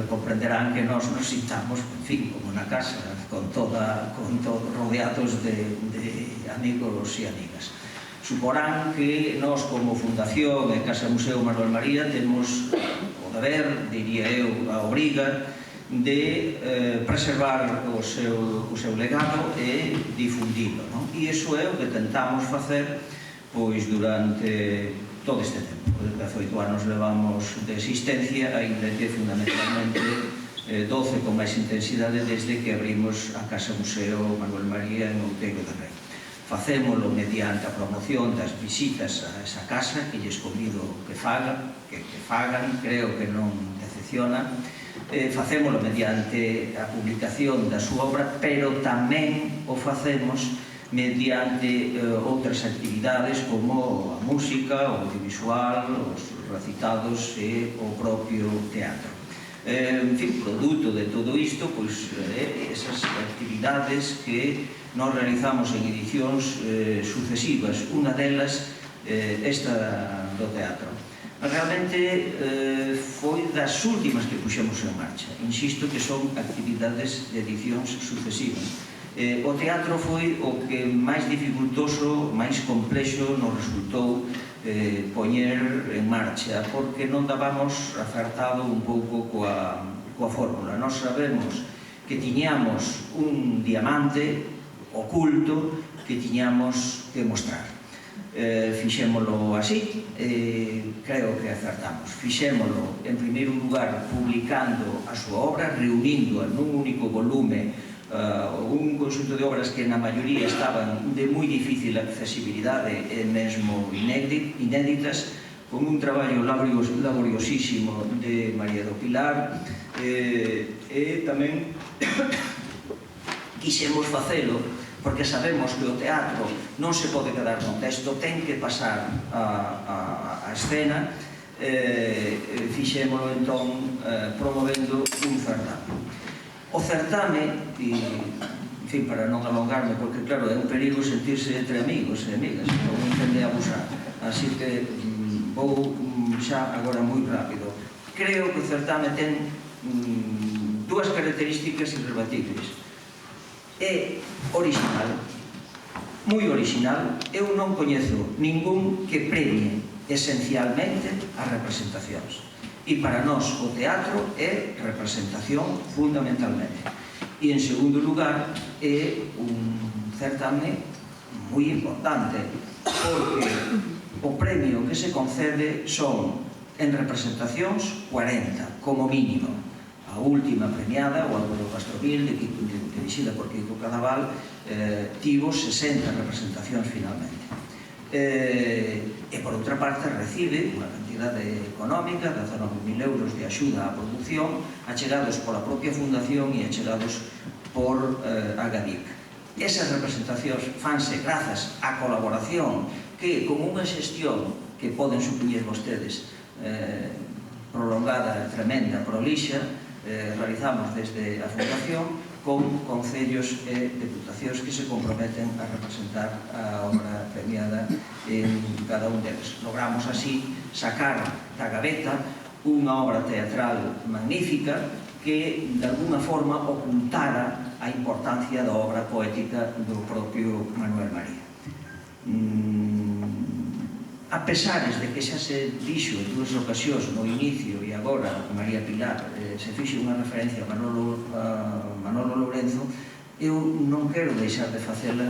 Comprenderán que nós nos sintamos, en fin, como na casa, rodeados de amigos e amigas. Suporán que nós, como Fundación e Casa Museo Manuel María, temos o deber, diría eu, a obriga de preservar o seu legado e difundilo. E iso é o que tentamos facer durante todo este tempo. 18 anos levamos de existencia, ainda que fundamentalmente 12 con máis intensidade desde que abrimos a Casa Museo Manuel María en Outeiro de Rei. Facémolo mediante a promoción das visitas a esa casa, que lles convido que fagan, creo que non decepciona. Facémolo mediante a publicación da súa obra, pero tamén o facemos mediante outras actividades como a música, o audiovisual, os recitados e o propio teatro. En fin, produto de todo isto, esas actividades que nos realizamos en edicións sucesivas, unha delas esta do teatro. Realmente foi das últimas que puxemos en marcha. Insisto que son actividades de edicións sucesivas. O teatro foi o que máis dificultoso, máis complexo nos resultou poñer en marcha, porque non dábamos acertado un pouco coa fórmula. Nós sabemos que tiñamos un diamante oculto que tiñamos que mostrar. Fixémolo así, creo que acertamos. Fixémolo, en primeiro lugar, publicando a súa obra, reunindo nun único volume un conxunto de obras que na maioría estaban de moi difícil accesibilidade e mesmo inéditas, con un traballo laboriosísimo de María do Pilar, e tamén quixemos facelo porque sabemos que o teatro non se pode quedar con texto, ten que pasar a escena. Fixémolo entón promovendo un certame. O certame, en fin, para non alongarme, porque claro, é un perigo sentirse entre amigos e amigas, non entende abusar, así que vou xa agora moi rápido. Creo que o certame ten dúas características irrebatibles. É original, moi original. Eu non coñezo ningún que premie esencialmente as representacións. E para nós o teatro é representación fundamentalmente. E en segundo lugar é un certame moi importante, porque o premio que se concede son en representacións 40, como mínimo. A última premiada, o Álvaro Castrovil, dirixida por Kiko Cadaval, tivo 60 representacións finalmente. E por outra parte recibe unha cantidade económica, 19.000 euros de axuda á produción, achegados pola propia fundación e achegados por Agadic. Esas representacións fanse grazas á colaboración que, con unha xestión que poden supoñer vostedes prolongada, tremenda, prolixa, realizamos desde a fundación con concellos e deputacións que se comprometen a representar a obra premiada en cada un deles. Logramos así sacar da gaveta unha obra teatral magnífica que, de alguna forma, ocultara a importancia da obra poética do propio Manuel María. A pesares de que xa se dixo en dúas ocasións no inicio e agora María Pilar se fixe unha referencia a Manolo Lourenzo, eu non quero deixar de facela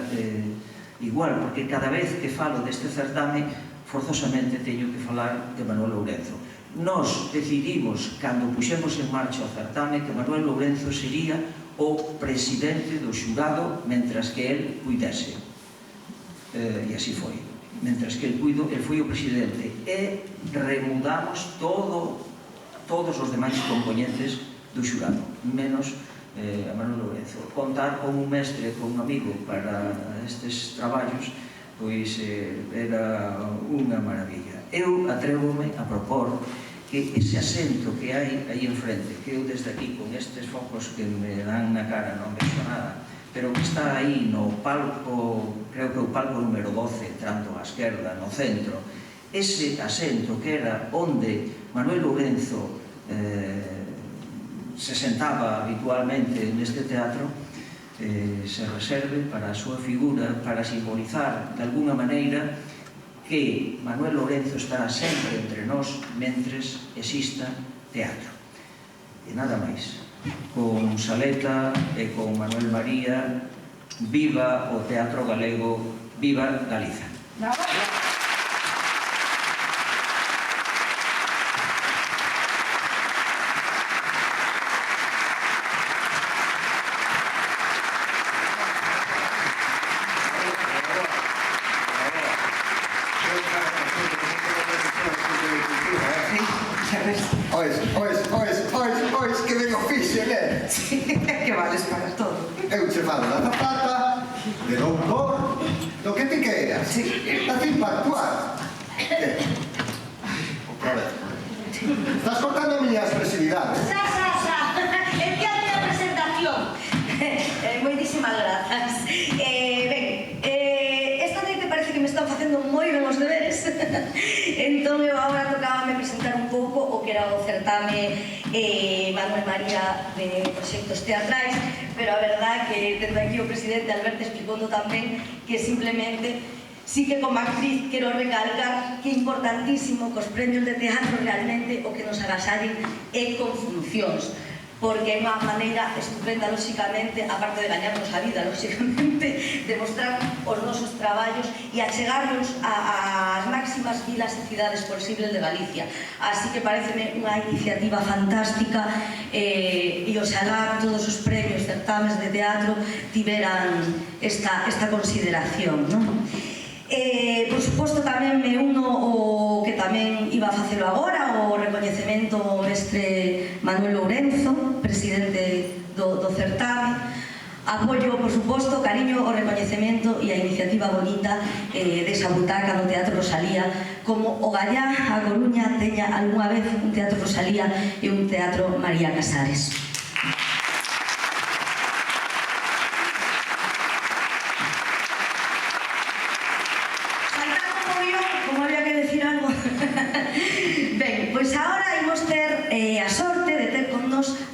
igual, porque cada vez que falo deste certame forzosamente teño que falar de Manuel Lourenzo. Nos decidimos, cando puxemos en marcha o certame, que Manuel Lourenzo sería o presidente do xurado mentras que el cuidase, e así foi. Mentras que el cuido, el foi o presidente, e remudamos todos os demais componentes do xurado, menos a Manuel Lourenzo. Contar con un mestre, con un amigo para estes traballos, pois era unha maravilla. Eu atrévome a propor que ese asento que hai aí enfrente, que eu desde aquí con estes focos que me dan na cara non vexo nada, pero que está aí no palco, creo que o palco número 12, entrando á esquerda, no centro, ese asento que era onde Manuel Lourenzo se sentaba habitualmente neste teatro, se reserve para a súa figura, para simbolizar de alguna maneira que Manuel Lourenzo estará sempre entre nós mentres exista teatro. E nada máis. Con Saleta e con Manuel María, viva o teatro galego, viva Galiza. Ois, que ben o fixen, Que vales para todo. Eu che falo da zapata, de doutor, do que ti queiras. Da fin para actuar. Outra vez. Estás cortando a miña expresividade. Entiende a presentación. Moitísimas grazas. Esta noite parece que me están facendo moi ben os deberes. Entón, eu agora tocábame presentar un pouco o que era o certame Manuel María de proxectos teatrais, pero a verdad que tendo aquí o presidente Alberto explicando tamén que simplemente sí que como actriz quero recalcar que é importantísimo que os premios de teatro realmente o que nos agasallen é con funcións, porque é unha maneira estupenda, lóxicamente, aparte de gañarnos a vida, lóxicamente, de mostrar os nosos traballos e achegarnos ás máximas vilas e cidades posibles de Galicia. Así que pareceme unha iniciativa fantástica e oxalá todos os premios, certames de teatro tiveran esta consideración, non? Por suposto, tamén me uno o que tamén iba a facelo agora, o recoñecemento ao mestre Manuel Lourenzo, presidente do certame. Apoio, por suposto, cariño, o recoñecemento e a iniciativa bonita desa butaca no Teatro Rosalía, como o Gallá, a Coruña, teña algunha vez un Teatro Rosalía e un Teatro María Casares.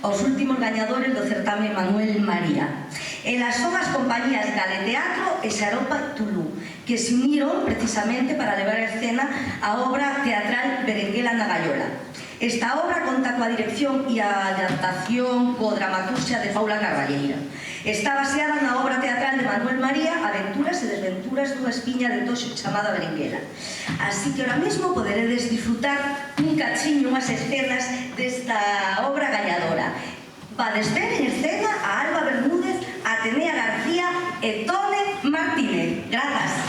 Os últimos gañadores do certame Manuel María. Elas son as compañías Gale Teatro e Xaropa Tulú, que se uniron precisamente para levar a escena a obra teatral Berenguela na Gaiola. Esta obra conta coa dirección e a adaptación co dramaturxia de Paula Carballeira. Está baseada na obra teatral de Manuel María, Aventuras e Desventuras dunha espiña de toxo chamada Berenguela. Así que ahora mismo poderedes disfrutar un cachiño, unhas escenas desta obra gañadora. Vades ver en escena a Alba Bermúdez, Atenea García e Tone Martínez. Grazas.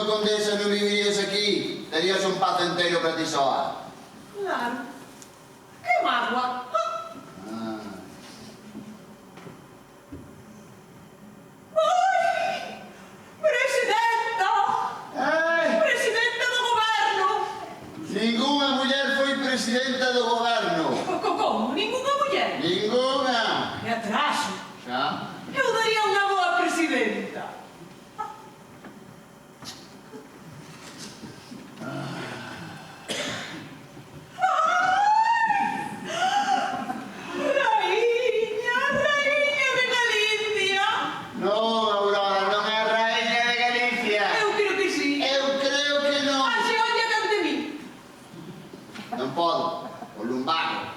como condesa non vivirías aquí, terías un paz entero para ti soa. Claro. Que mágoa. Ai! Presidenta! Presidenta do goberno! Ninguna muller foi presidenta do goberno. Como? Ninguna muller? Ninguna. Que atraso. Xa? Eu daría unha boa presidenta. Raíña de Galicia. Non, Aurora, non é raíña de Galicia. Eu creo que sí. Eu creo que non. Se oye cante mí. Non podo. O lumbago.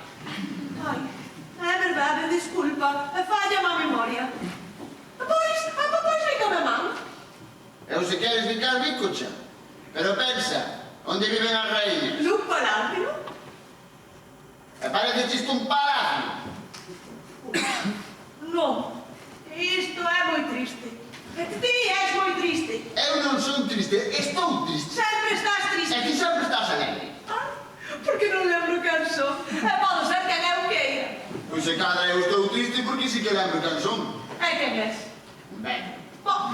Ai, é verdade, disculpa. Falla má memoria. Pois fica a man. Eu se queres ficar bicocha. Pero pensa, onde viven as raíñas? Nun palacio. E parece chiste un palacio. Non, isto é moi triste. Ti és moi triste. Eu non son triste, estou triste. Sempre estás triste. E ti sempre estás alegre. Porque non lembro quen son. E pode ser quen eu queira. Pois se cadra eu estou triste porque si que lembro quen son. E quen és? Ben. Bom,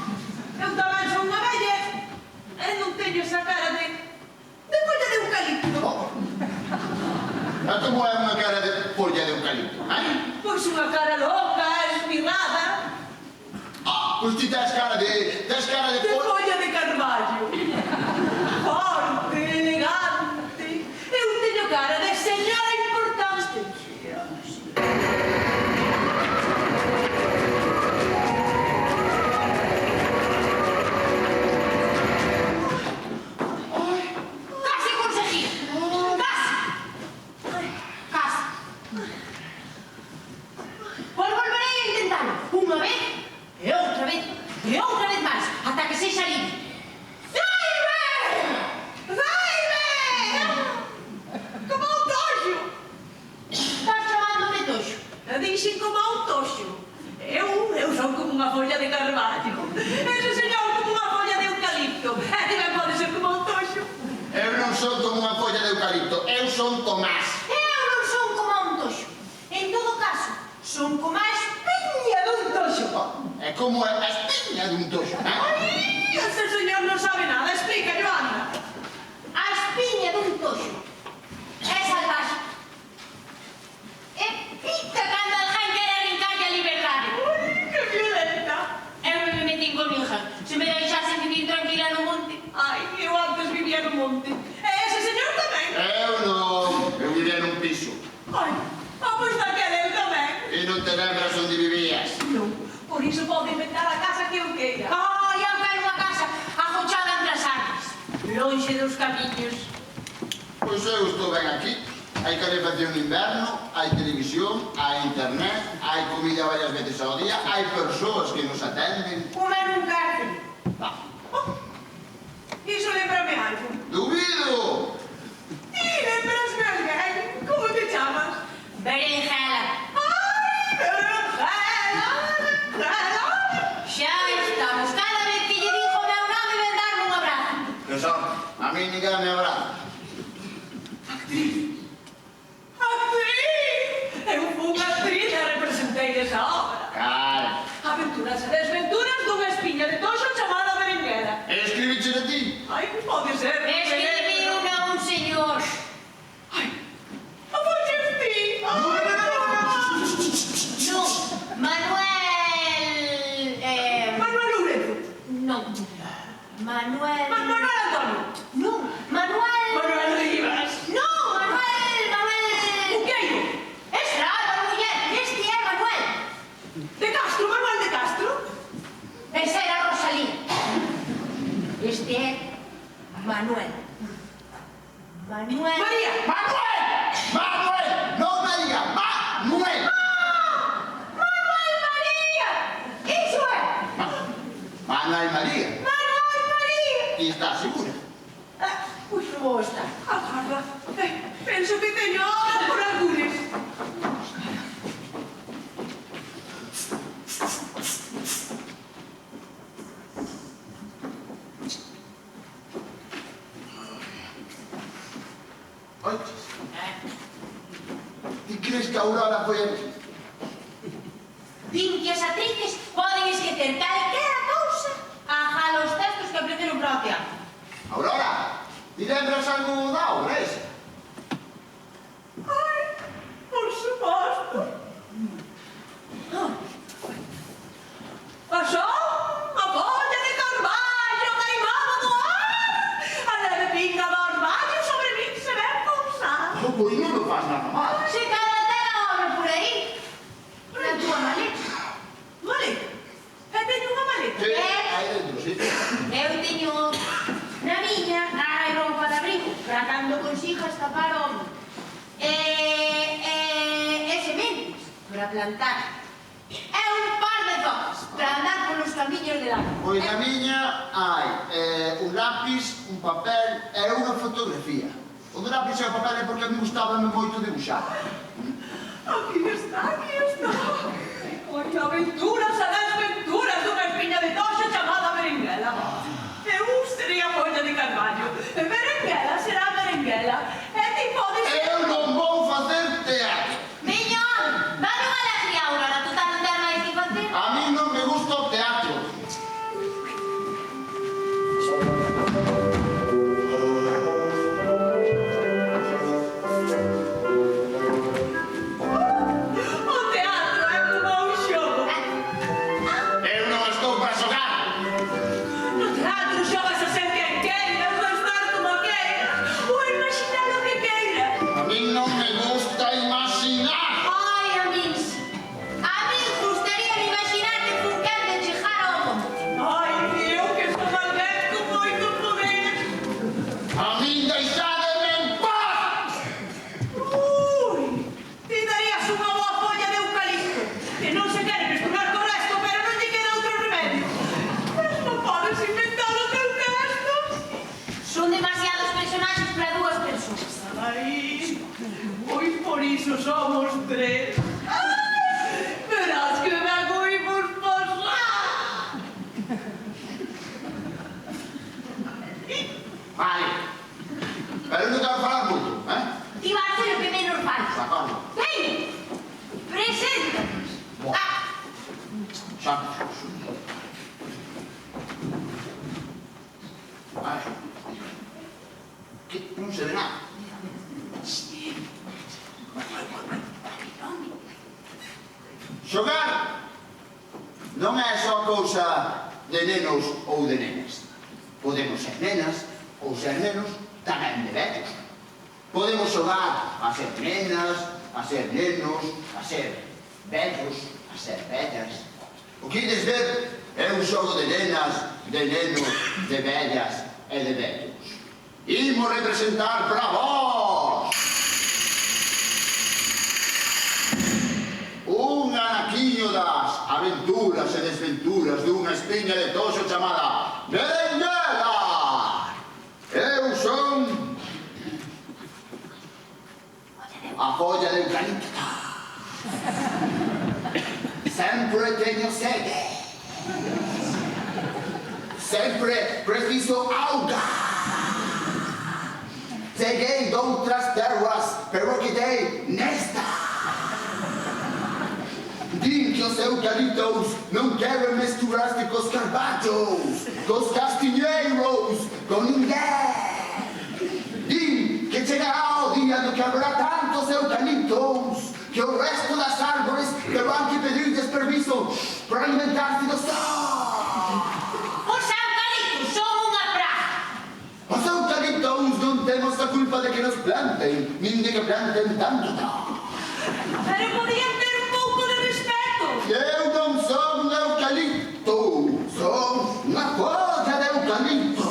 eu tamén son unha vella. E non teño esa cara de polla de eucalipto. E como é unha cara de polla de eucalipto, Pois unha cara loca, espirrada. Pois ti tes cara de polla de carballo. Forte, elegante. Eu teño cara de señora importante. Casi conseguí. Casi. Pois volverei a intentalo. Unha vez e outra vez e outra vez máis, ata que sexa libre. Daime! Como un toxo! Estás chamándome toxo? Dixen como un toxo. Eu son como unha folla de carballo. Ese señor como unha folla de eucalipto. E tamén pode ser como un toxo. Eu non son como unha folla de eucalipto, eu son Tomás. Eu non son como un toxo. En todo caso, son como a espiña dun toxo. É como a espiña dun toxo, Ai, ese señor non sabe nada. Explica, Joana. A espiña dun toxo é salvaxe. E pica cando alguén quere arrincarlle a liberdade. Ui, que violenta. Eu non me metín con ninguén. Se me deixasen vivir tranquila no monte. Ai, eu antes vivía no monte. E ese señor tamén. Eu non, eu vivía nun piso. Ai, pois daquele eu tamén. E non te lembras onde vivías? Non, por iso pode inventar a casa que eu queira. Ai, eu quero unha casa agochada entre as árvores, lonxe dos camiños. Pois eu estou ben aquí. Hai calefacción no inverno, hai televisión, hai internet, hai comida varias veces ao día, hai persoas que nos atenden. Comer un cárcel. Iso lembrame algo. Dubido! Ti lembrasme alguén? Como te chamas? Berenjela. Ai, berenjela, berenjela. Xa estamos. Cada vez que lle digo o meu nome, ven darme un abrazo. Que sorte, a mí ninguén me abraza. Actriz. Eu fui unha actriz e representei esa obra. Cara. Aventuras e desventuras dunha espiña de toxo chamada berenguera. E escribiche de ti? Ai, pode ser. Escribiu un señor. Ai, a podes ti. Non, Manuel... Manuel Uredo. Non. Manuel... Manuel Antonio. Non, Manuel... Manuel Rivas. Non, Manuel... Uqueiro. Estrada, muller, este é Manuel. De Castro, Manuel de Castro. Esa era Rosalía. Este é Manuel. Manuel... María. Manuel! Manuel! Non María, Manuel! Manuel María! Iso é! Manuel María. Manuel María! E está segura? Pois non vou estar. Agarra. Penso que teño ahora por algures. Oiches? Ti crees que a Aurora foi aquí? Din que as actrices poden esquecer calquera cousa a los textos que aprenderon para o teatro. Aurora, ti lembras algo da obra esa? Ai, por suposto. Pasou a folla de carballo queimada no ar. A leve pinga do armario sobre min se ven pousar. Oh, pois non lo faz nada mal. Se cada ten a obra por aí, na tua maleta. Maleta? Eu teño unha maleta. Sí, aí dentro, sí. Eu teño na miña hai roupa de abrigo para cando consiga escapar o home. E sementes para plantar. É un par de zocas para andar polos camiños de lago. Pois na miña hai un lápis, un papel e unha fotografía. O do lápis e o papel é porque a mí gustaba moito debuxar. Aquí está, aquí está. Oi, aventuras a desventuras dunha espiña de toxa chamada Berenguela. Eu sería folla de carballo. E Berenguela será Berenguela. E ti podes... Eu non vou facer teatro. Miñón, dame unha alegría, Aurora, tú tan non ter máis que facer. A mí non me gusta o teatro. O teatro é como un xogo. Eu non estou para xogar. No teatro xogas a ser quen queira, non estar como queira. Ou imaginar o que queira. A mí non me gusta imaginar. Ai, a min gustaría imaginarte con quen de chegar ao monte. Ai, eu que son alguén con moito poder. A mí deixádeme en paz. Ui, ti darías unha boa folla de eucalipto. Que non se quere mesturar co resto, pero non lle queda outro remedio. Mas non podes inventar o teu texto. Son demasiados personaxes para dúas persoas. Ai, pois por iso somos tres. Verás que me agoimos pasar. Vale. Pero non quero falar moito, eh? Ti vas a ser o que menos falta. De acordo. Veña, preséntanos. Xa. Ai. Que non se ve nada. Xogar non é só cousa de nenos ou de nenas. Podemos ser nenas ou ser nenos tamén de vellos. Podemos xogar a ser nenas, a ser nenos, a ser vellos, a ser vellas. O que ides ver é un xogo de nenas, de nenos, de vellas e de vellos. Imos representar para vós un anaquiño das aventuras e desventuras dunha espiña de toxo chamada Berenguela. Eu son a folla de eucalipto. Sempre teño sede. Sempre preciso auga. Cheguei de outras terras, pero quedei nesta. Din que os eucaliptos non queren mesturarse cos carballos, cos castiñeiros, con ninguén. Din que chegará o día no que haberá tantos eucaliptos que o resto das árbores terán que pedirles permiso para alimentarse do sol. Os eucaliptos son unha praga. Os eucaliptos non temos a culpa de que nos planten, nin de que planten tanto. Pero podían ter un pouco de respeto. Eu non son un eucalipto, son unha folla de eucalipto.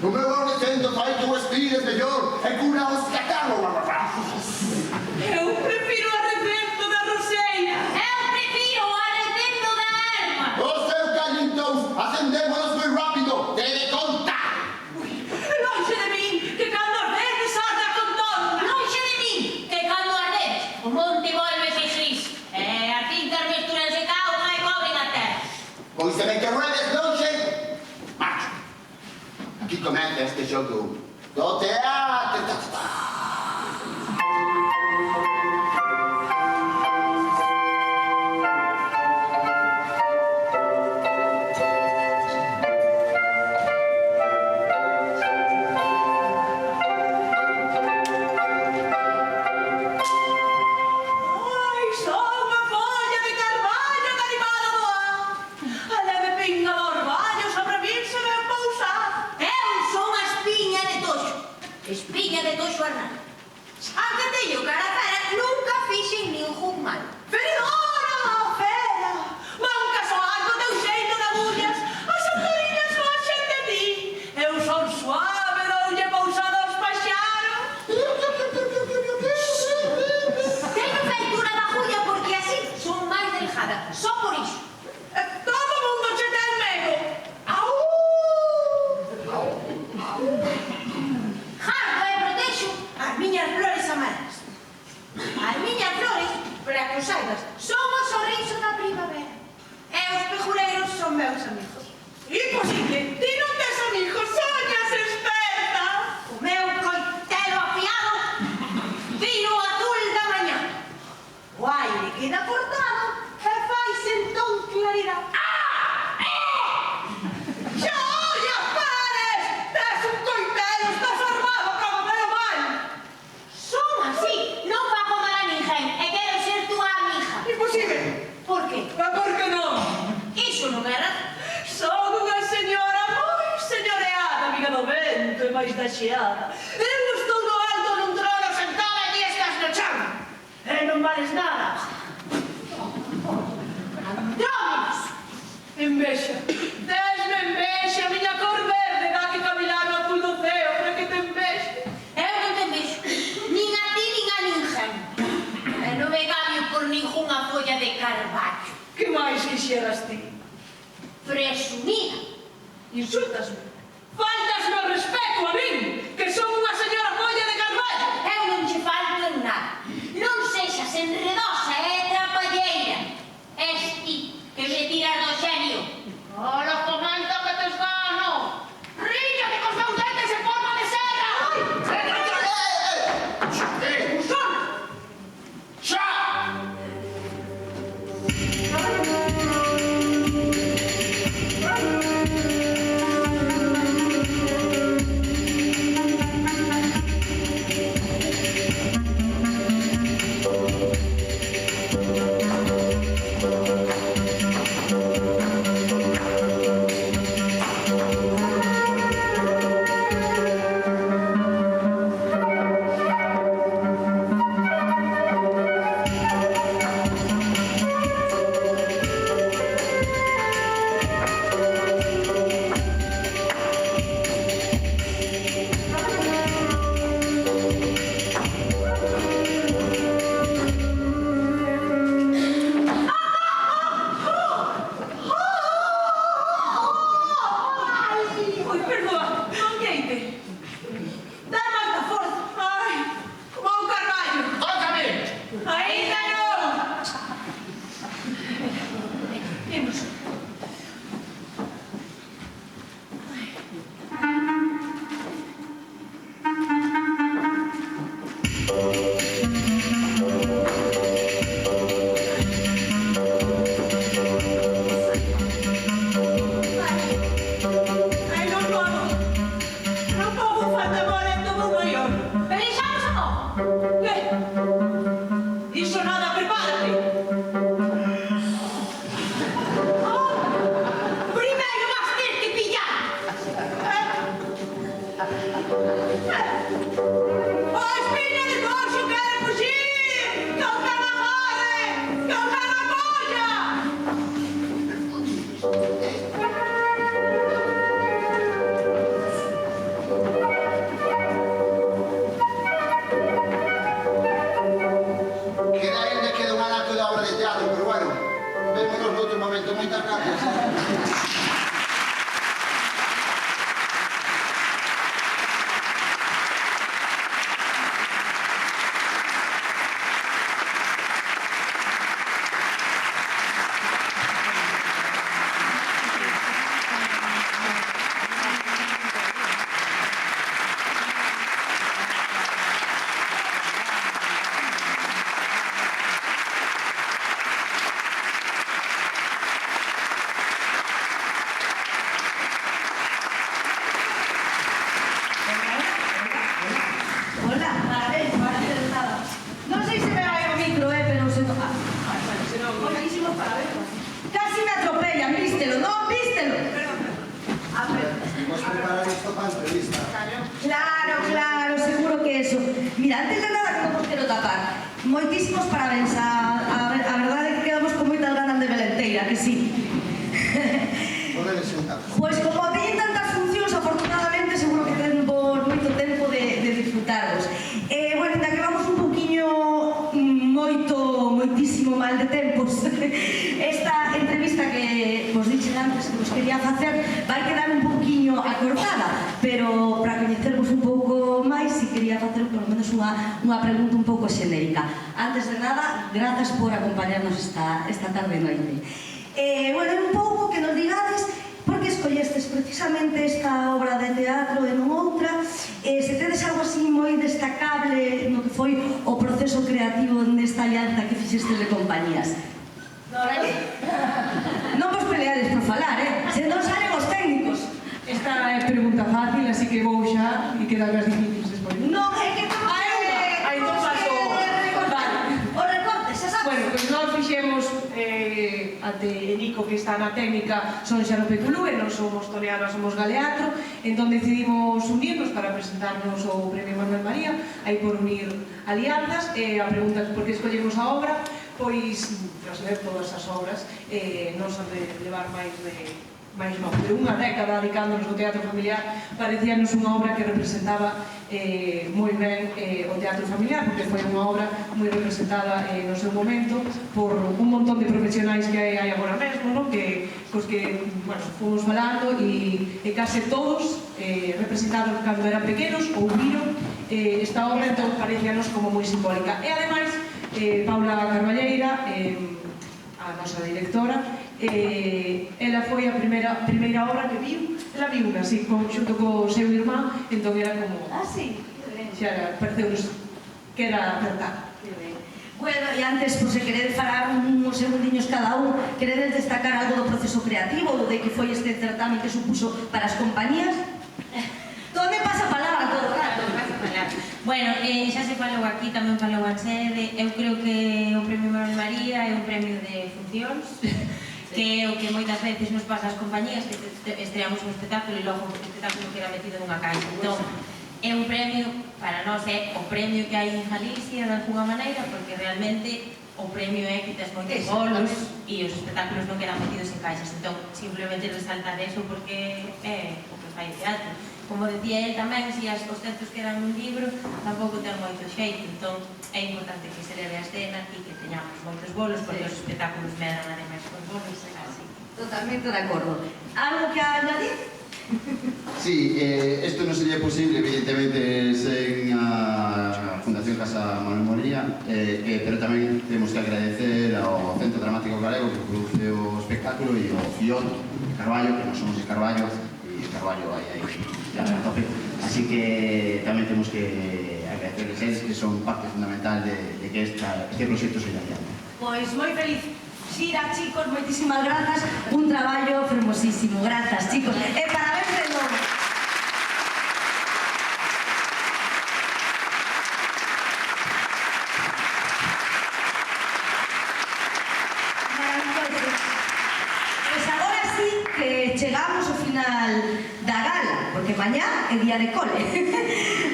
O meu ornecendo fai que o espires mellor e cura os catarros. Eu prefiro a recendo da roseira. Eu prefiro o arrecendo da erva. Os eucaliptos acendémonos moi rápido, te de conta. Lonxe de min, que cando ardedes arda con torna. Lonxe de min, que cando ardedes, o monte volve se gris. E as cintas mestúranse ca auga e cobren a terra. Pois se me que ruedes longe, marcho. Aquí comeza este xogo do teatro. Espiña de toxo arnado. Aunque teño cara a cara, nunca fixen ningún mal. Feridora, fera, manca soar do teu xeito de agullas, as antoriñas foxen de ti. Eu son suave, doulle pousado aos paxaros. Teño feitura da agulla porque así son máis delgada, só por iso. Todo o mundo che ten medo. Au! Jardo e protexo as miñas flores amarelas. As miñas flores, para que o saibas, son o sorriso da primavera. E os pejureiros son meus amigos. Imposible, ti non tes amigos, soñas experta. O meu coitelo afiado vino o azul da mañá. O aire queda cortado e faise entón claridade. Xa ollas, pares! Tes un coitelo, estás armado para comer o mal. Son así, non fago mal a ninguén e quero ser túa amiga. Imposible. Por qué? Por que non? Iso non é razón. Son unha señora moi señoreada, amiga do vento e máis da xeada. Eu estou no alto nun trono sentada e ti estás no chan. E non vales nada. Andrómenos! Envexa. Desme envexa, miña cor verde, dá que caminar no azul do ceo, para que te envexe. Eu non te vexo, nin a ti nin a ninguén. E non me cambio por ningunha folla de carballo. Que máis quixeras ti? Presumida. Insultasme. Faltasme o respeto a min, que son unha señora folla de carballo. Eu non che falto en nada. Non sexas enredosa e trapalleira. Es ti que me tiras do xenio. Ora comenta que tes gano. Ríllate cos meus dentes en forma de serra. Xa! Oi, perdoa, non queite. Dá moita forza. Ai, como un carballo. Tócame! Ainda non. Imos. Ai, non podo. Non podo fate amore en todo maior. Pelexamos ou non? Que? Iso nada, prepárate. Primeiro vas ter que pillar. O espinha de coxo quere fuxir! Que o pé na agarre! Que o pé na colla! Queda ainda queda un anaco de obra de teatro, pero bueno, vémonos noutro momento. Moitas gracias. Hola, parabéns, parabéns de nada. Non sei se me vai o micro, pero se toca. Buenísimo, parabéns. Casi me atropellan, vístelo, non, vístelo. Imos preparar isto para a entrevista. Claro, claro, Mira, antes de nada que non vos quero tapar, moitísimos parabéns, a verdade é que quedamos con moitas ganas de Belenteira, que sí. Podedes sentar. Pois como teñen tantas funcións, afortunadamente, seguro que ten moito tempo de disfrutarlos. Bueno, ainda que vamos un poquinho moitísimo mal de tempos, esta entrevista que vos dixen antes que vos quería facer vai quedar un poquinho acortada, pero para coñecervos un pouco máis, si quería facer polo menos unha pregunta un pouco xenérica. Antes de nada, grazas por acompañarnos esta tarde e noite. Bueno, un pouco que nos digades por que escollestes precisamente esta obra de teatro e non outra, se tedes algo así moi destacable no que foi o proceso creativo nesta alianza que fixestes de compañías. Non vos peleades por falar, se non salen os técnicos. Esta é pregunta fácil, así que vou xa e quedan as difíciles despois. Non, é que temos que... Hai dos pasos. O recorte, xa sabes. Bueno, pois nós fixemos ante Nico, que está na técnica, son Xaropeculú, e non somos toleanos, somos galeatro, entón decidimos unirnos para presentarnos o Premio Manuel María, aí por unir alianzas, e a pregunta por que escollemos a obra, pois, tras ver todas as obras, non son de levar máis non, pero unha década dedicándonos ao teatro familiar, parecíanos unha obra que representaba moi ben o teatro familiar, porque foi unha obra moi representada no seu momento por un montón de profesionais que hai agora mesmo, non? Cos que, bueno, fomos falando e case todos representaron cando eran pequenos ou viron esta obra, entón parecíanos como moi simbólica. E ademais, Paula Carballeira, a nosa directora, ela foi a primeira obra que viu, ela viu unha así, xunto co seu irmán, entón era como... Ah, sí? Xa pareceu-nos que era acertada. Bueno, e antes, se queredes falar uns segundiños cada un, queredes destacar algo do proceso creativo ou de que foi este certamen que supuso para as compañías? Tome pasa a palabra todo o rato. Bueno, xa se falou aquí, tamén falou a sede. Eu creo que o Premio Manuel María é un premio de funcións, que é o que moitas veces nos pasa ás compañías, que estreamos un espectáculo e logo o espectáculo queda metido nunha caixa. Entón, é un premio, para nós é o premio que hai en Galicia, de alguna maneira, porque realmente o premio é que tes moitos bolos e os espectáculos non quedan metidos en caixas. Entón, simplemente resaltar eso porque é o que fai teatro. Como decía él tamén, se os textos quedan nun libro, tampouco ten moito xeito. Entón, é importante que se leve a escena e que teñamos moitos bolos, porque os espectáculos medran ademais con bolos. Así. Totalmente de acordo. Algo que añadir? Sí, isto non sería posible, evidentemente, sen a Fundación Casa Manuel María, pero tamén temos que agradecer ao Centro Dramático Galego que produce o espectáculo e ao Fiot de Carballo, que non somos de Carballo, e Carballo aí a tope. Así que tamén temos que agradecerles a eles que son parte fundamental de que este proxecto se adiante. Pois moi feliz xira, chicos, moitísimas grazas, un traballo fermosísimo, grazas, chicos, e parabéns de novo. Maravilloso. Pois agora sí que chegamos ao final da gala, porque mañá é día de cole.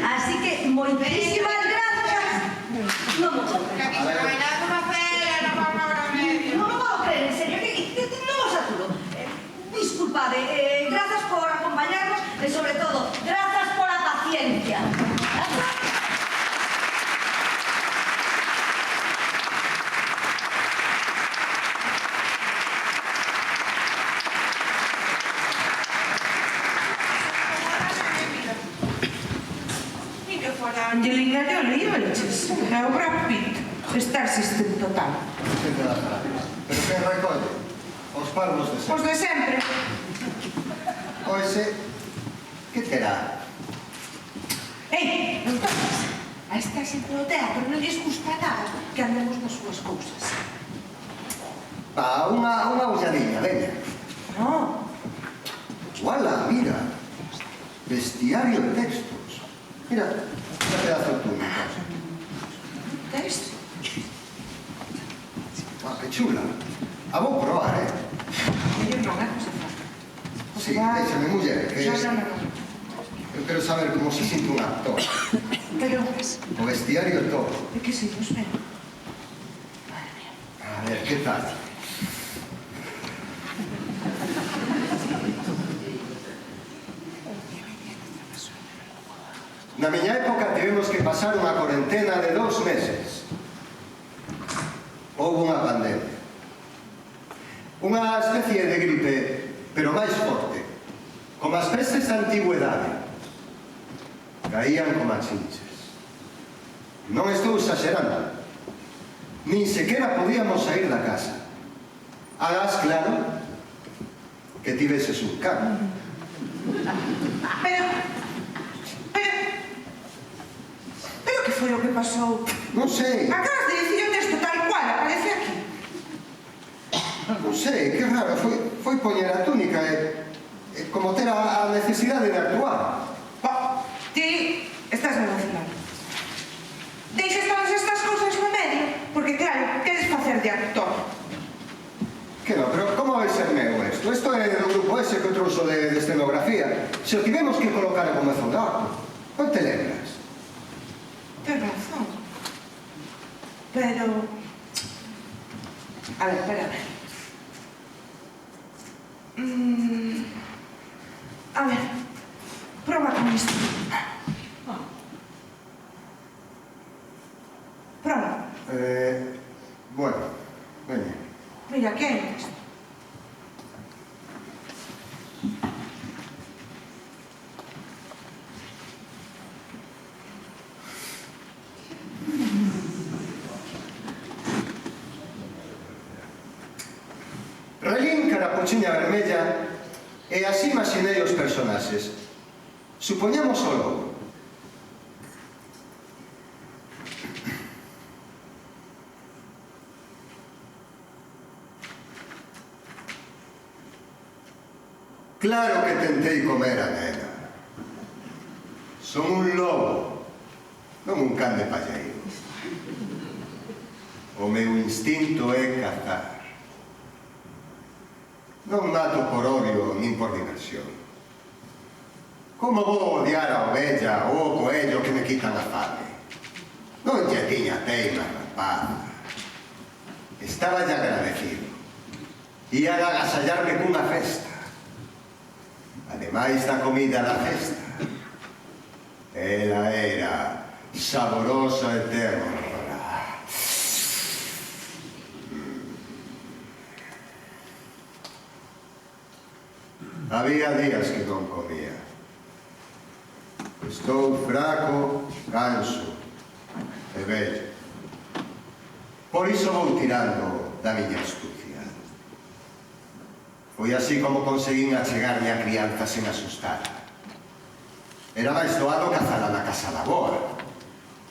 Así que moitísimas grazas. Non mo conto. En serio, non vos aturo. Disculpade, grazas por acompañarnos e, sobre todo, grazas por a paciencia. Angelina Jolie, veches? É o Brad Pitt. Está asistente total. Pero que recolle? Os parvos de sempre. Os de sempre. Pois, que terá? Ei, non toques. A esta xente no teatro non lles gusta nada que andemos nas súas cousas. Pa, unha olladinha, veña. No. Uala, mira. Bestiario de textos. Mira, que pedazo de túnica. Texto? Ah, que chula. A vou probar, Mellor non, cosa faca. Sí, déxame, muller, que... Non. Eu Eu quero saber como se siente un actor. Pero... O vestiario todo. De que sei, espera. A ver, que tal? Na miña época tivemos que pasar unha cuarentena de 2 meses. Houve unha pandemia. Unha especie de gripe, pero máis forte. Como as pestes da antigüedade. Caían como a chinches. Non estou exagerando. Nin sequera podíamos sair da casa. Hagas claro que tiveses un can. Pero que foi o que pasou? Non sei. Acabas de dicir o texto tal cual, aparece aquí. Non sei, que raro. Foi poñer a túnica e como ter a necesidade de actuar. Ti estás a vacilar. Deixas todas estas cousas no medio, porque claro, queres facer de actor. Que non, pero como vai ser meu isto? Isto é do grupo ese que o trouxo de escenografía. Se o tivemos que colocar a comezo do acto. Non te lembras? Tens razón. Pero... A ver, espérame. A ver, proba con isto. Proba. Bueno, veña. Mira, que é isto? Relín carapuchiña vermella e así imaginei os personaxes. Supoñamos o lobo. Claro que tentei comer a nena. Son un lobo, non un can de palleiro. O meu instinto é cazar. Non mato por odio nin por diversión. Como vou odiar a ovella ou o coello que me quitan a fame? Non lle tiña teima, rapaz. Estaba lle agradecido. Ia a agasallarme cunha festa. Ademais da comida da festa. Ela era saborosa e terra. Había días que non comía. Estou fraco, canso e vello. Por iso vou tirando da miña astucia. Foi así como conseguín achegarme a crianza sen asustar. Era máis doado cazala na casa da boa.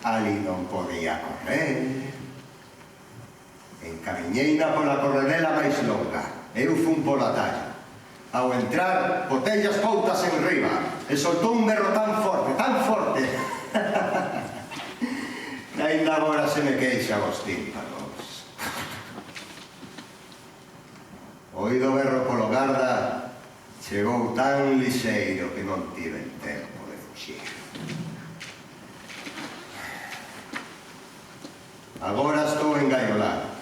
Ali non podía correr. Encamiñeina pola corredela máis longa. Eu fun pola talla. Ao entrar, botei as poutas en riba e soltou un berro tan forte, que ainda agora se me queixa os tímpanos. Oído berro polo garda, chegou tan lixeiro que non tiven tempo de fuxir. Agora estou engaiolado.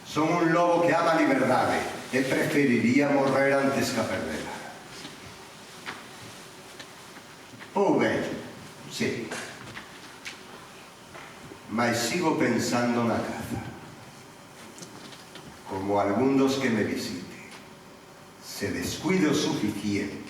Son un lobo que ama a liberdade e preferiría morrer antes que a perdela. Ou vello, sí. Mas sigo pensando na caza. Como algún dos que me visite, se descuide o suficiente.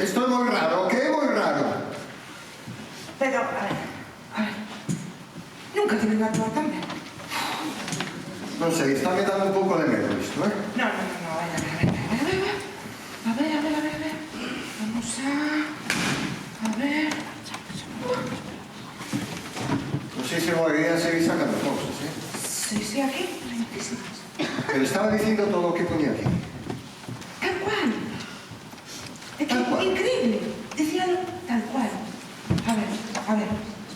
Esto é moi raro, que é moi raro. Pero, a ver, nunca te vengo a actuar tan ben. Non sei, está me dando un pouco de medo isto, eh? No, a ver. Vamos a ver. Non sei se volvería a seguir sacando cousas, eh? Sí, aquí, lentísimas. Pero estaba dicindo todo o que ponía aquí. Tal cual. É que increíble. Decíalo tal cual. A ver,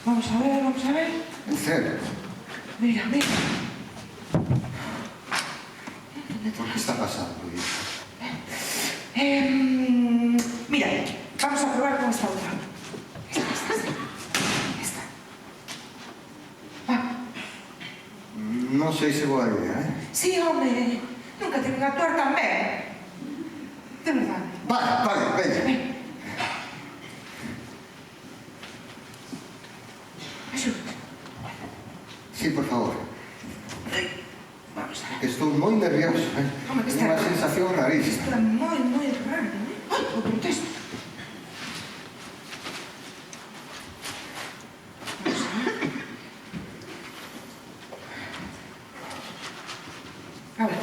vamos a ver, vamos a ver. En serio. Mira, mira. ¿Por qué está pasando, hija? Mira, vamos a probar con esta otra. Esta. Non sei se boa idea, eh? Sí, home, nunca te ven actuar tan ben. De verdade. Vale, veña. Axúdate. Sí, por favor. Vamos a ver. Estou moi nervioso, eh? Home, que É está unha sensación rarísima. Está moi raro, eh? Ai, o protesto. A ver.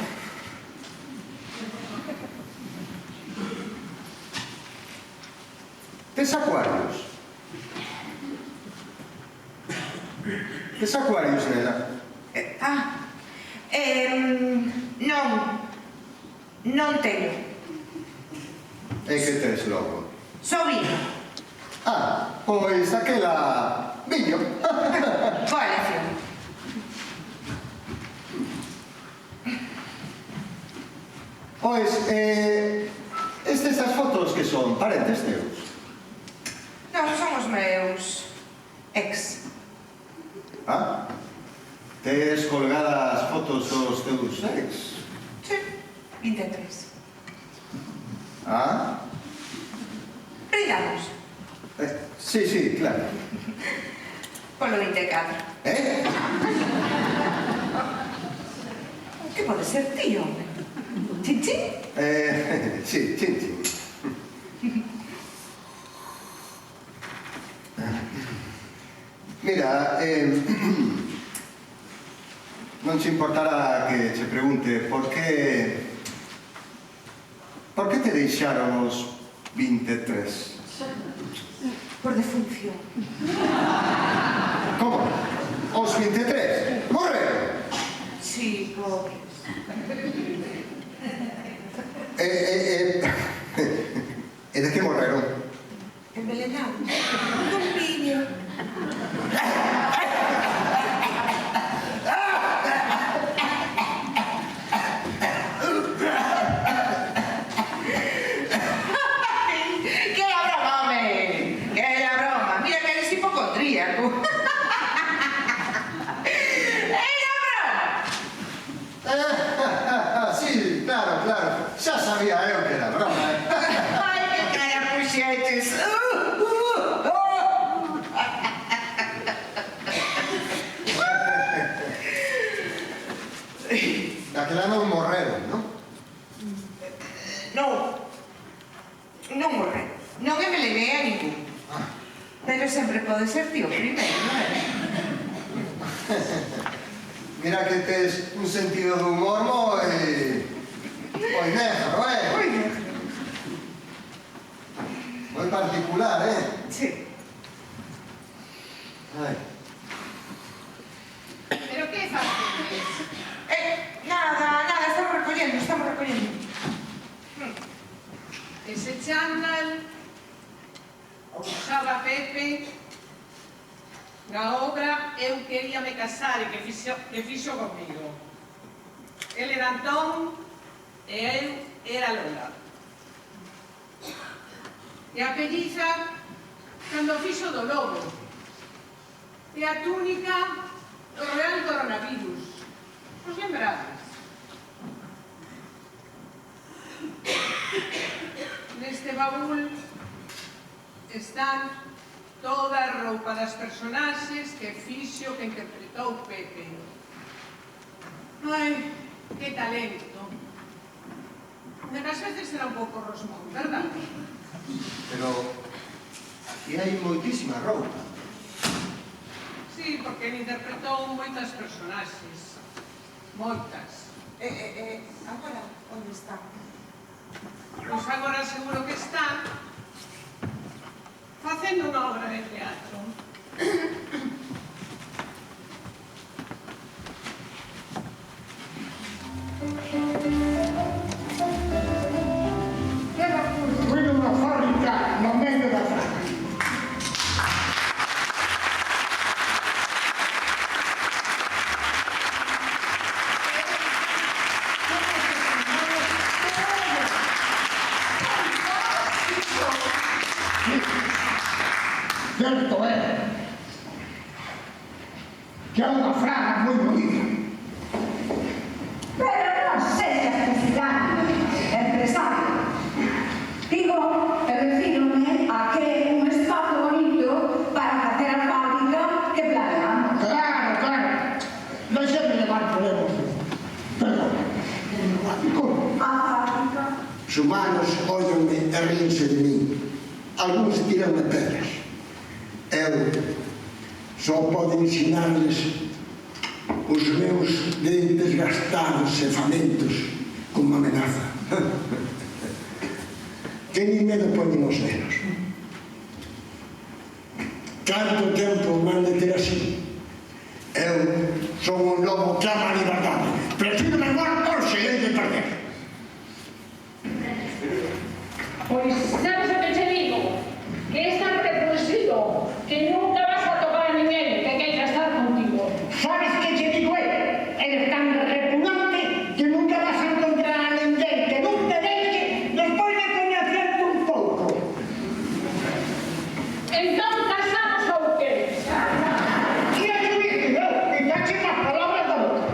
Tes acuarios? Tes acuarios, nena? Non teño. E que tes logo? Sobrino. Pois aquela... Viño. Boa elección. Pois, estas fotos que son parentes teus? Non, son os meus ex. Tes colgadas fotos dos teus ex? Sí, 23. Brindamos. Sí, claro. Polo 24. Que pode ser tío, home? Chin, chin? Sí, chin, chin. Mira, non te importará que te pregunte por que te deixaron os 23? Por defunción. Como? Os 23? Morreron? Sí, pobres. E de que morreron? Envelenados. Con viño. Que la broma, home. Que la broma. Mira que eres hipocondríaco. Sí, claro. Xa sabía eu que era broma, eh? Ai, que cara puxetes. Daquela non morreron, non? Non morre. Non envelenei a ningún. Pero sempre pode ser tío primeiro, non é? Mira que tes un sentido de humor moi negro, eh? Moi negro. Moi particular, eh? Sí. Ai. Pero que facedes? Nada, estamos recollendo. Ese chándal o usaba Pepe na obra Eu quería me casar e que fixo comigo. El era Antón e eu era Lola. E a pelliza cando fixo do lobo. E a túnica do real coronavirus. Os lembrades? Neste baúl están toda a roupa das personaxes que fixo, que interpretou Pepe. Ai, que talento. Nas veces era un pouco rosmón, verdad? Pero aquí hai moitísima roupa. Sí, porque ele interpretou moitas personaxes. Moitas. Agora, onde está? Pois agora seguro que está facendo unha obra de teatro. Era construir unha fábrica no medio da franja. Certo é que é unha fraga moi bonita. Pero non seas presidente, empresario. Digo, refírome a que é un espazo bonito para facer a fábrica que planeamos. Claro, claro. Deixeme levar por emoción. Perdón. A fábrica. Os humanos óianme e ríense de mí. Algúns tiranme pedras. Eu só podo ensinarles os meus dentes gastados e famentos como amenaza. Que nin medo poñen os nenos. Canto tempo me han de ter así? Eu son un lobo que ama a liberdade. Prefiro mermar hoxe e de perder. Pois, sabes o que te digo? Que es tan repulsivo que nunca vas a tocar a ninguén que queira estar contigo. Sabes que te digo eu? Eres tan repugnante que nunca vas a encontrar a ninguén que non te deixe despois de coñecerte un pouco. Entón, casamos ou que? E a que dije eu? Que ya che as palabras da boca.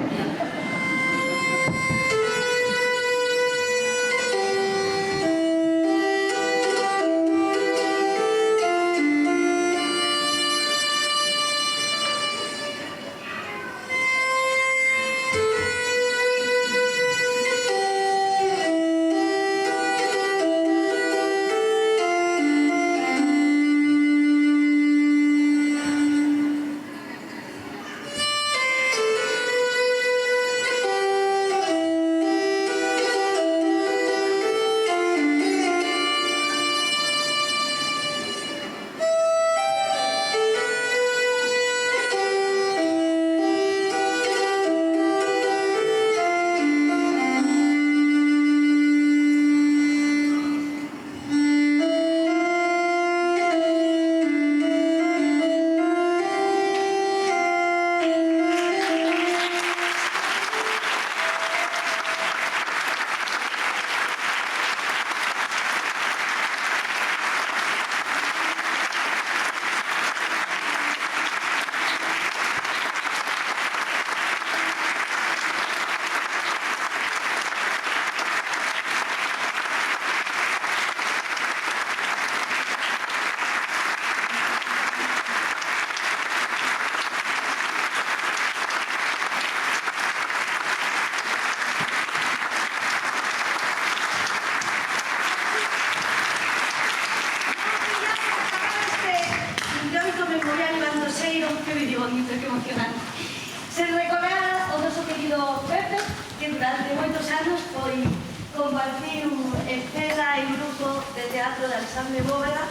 Se recordara o noso querido Pepe, que durante moitos anos foi compartiu escena e grupo de teatro de Alexandre Bóveda.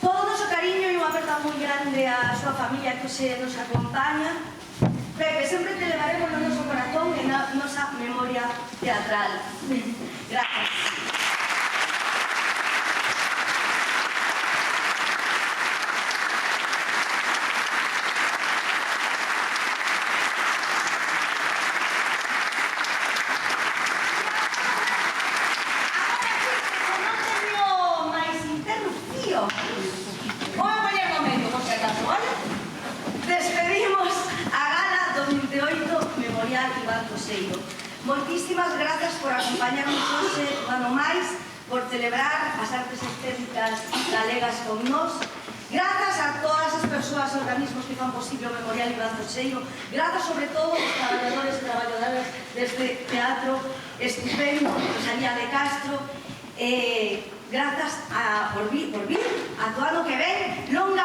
Todo o noso cariño e unha aperta moi grande á súa familia que hoxe nos acompaña. Pepe, sempre te levaremos no noso corazón e na nosa memoria teatral. Gracias. Moitísimas grazas por acompañarnos hoxe un ano máis, por celebrar as artes escénicas galegas con nós. Grazas a todas as persoas e organismos que fan posible o Memorial Iván Zoseiro. Grazas sobre todo aos traballadores e traballadoras deste teatro estupendo, Rosalía de Castro. Grazas por vir, ata o ano que ven. Longa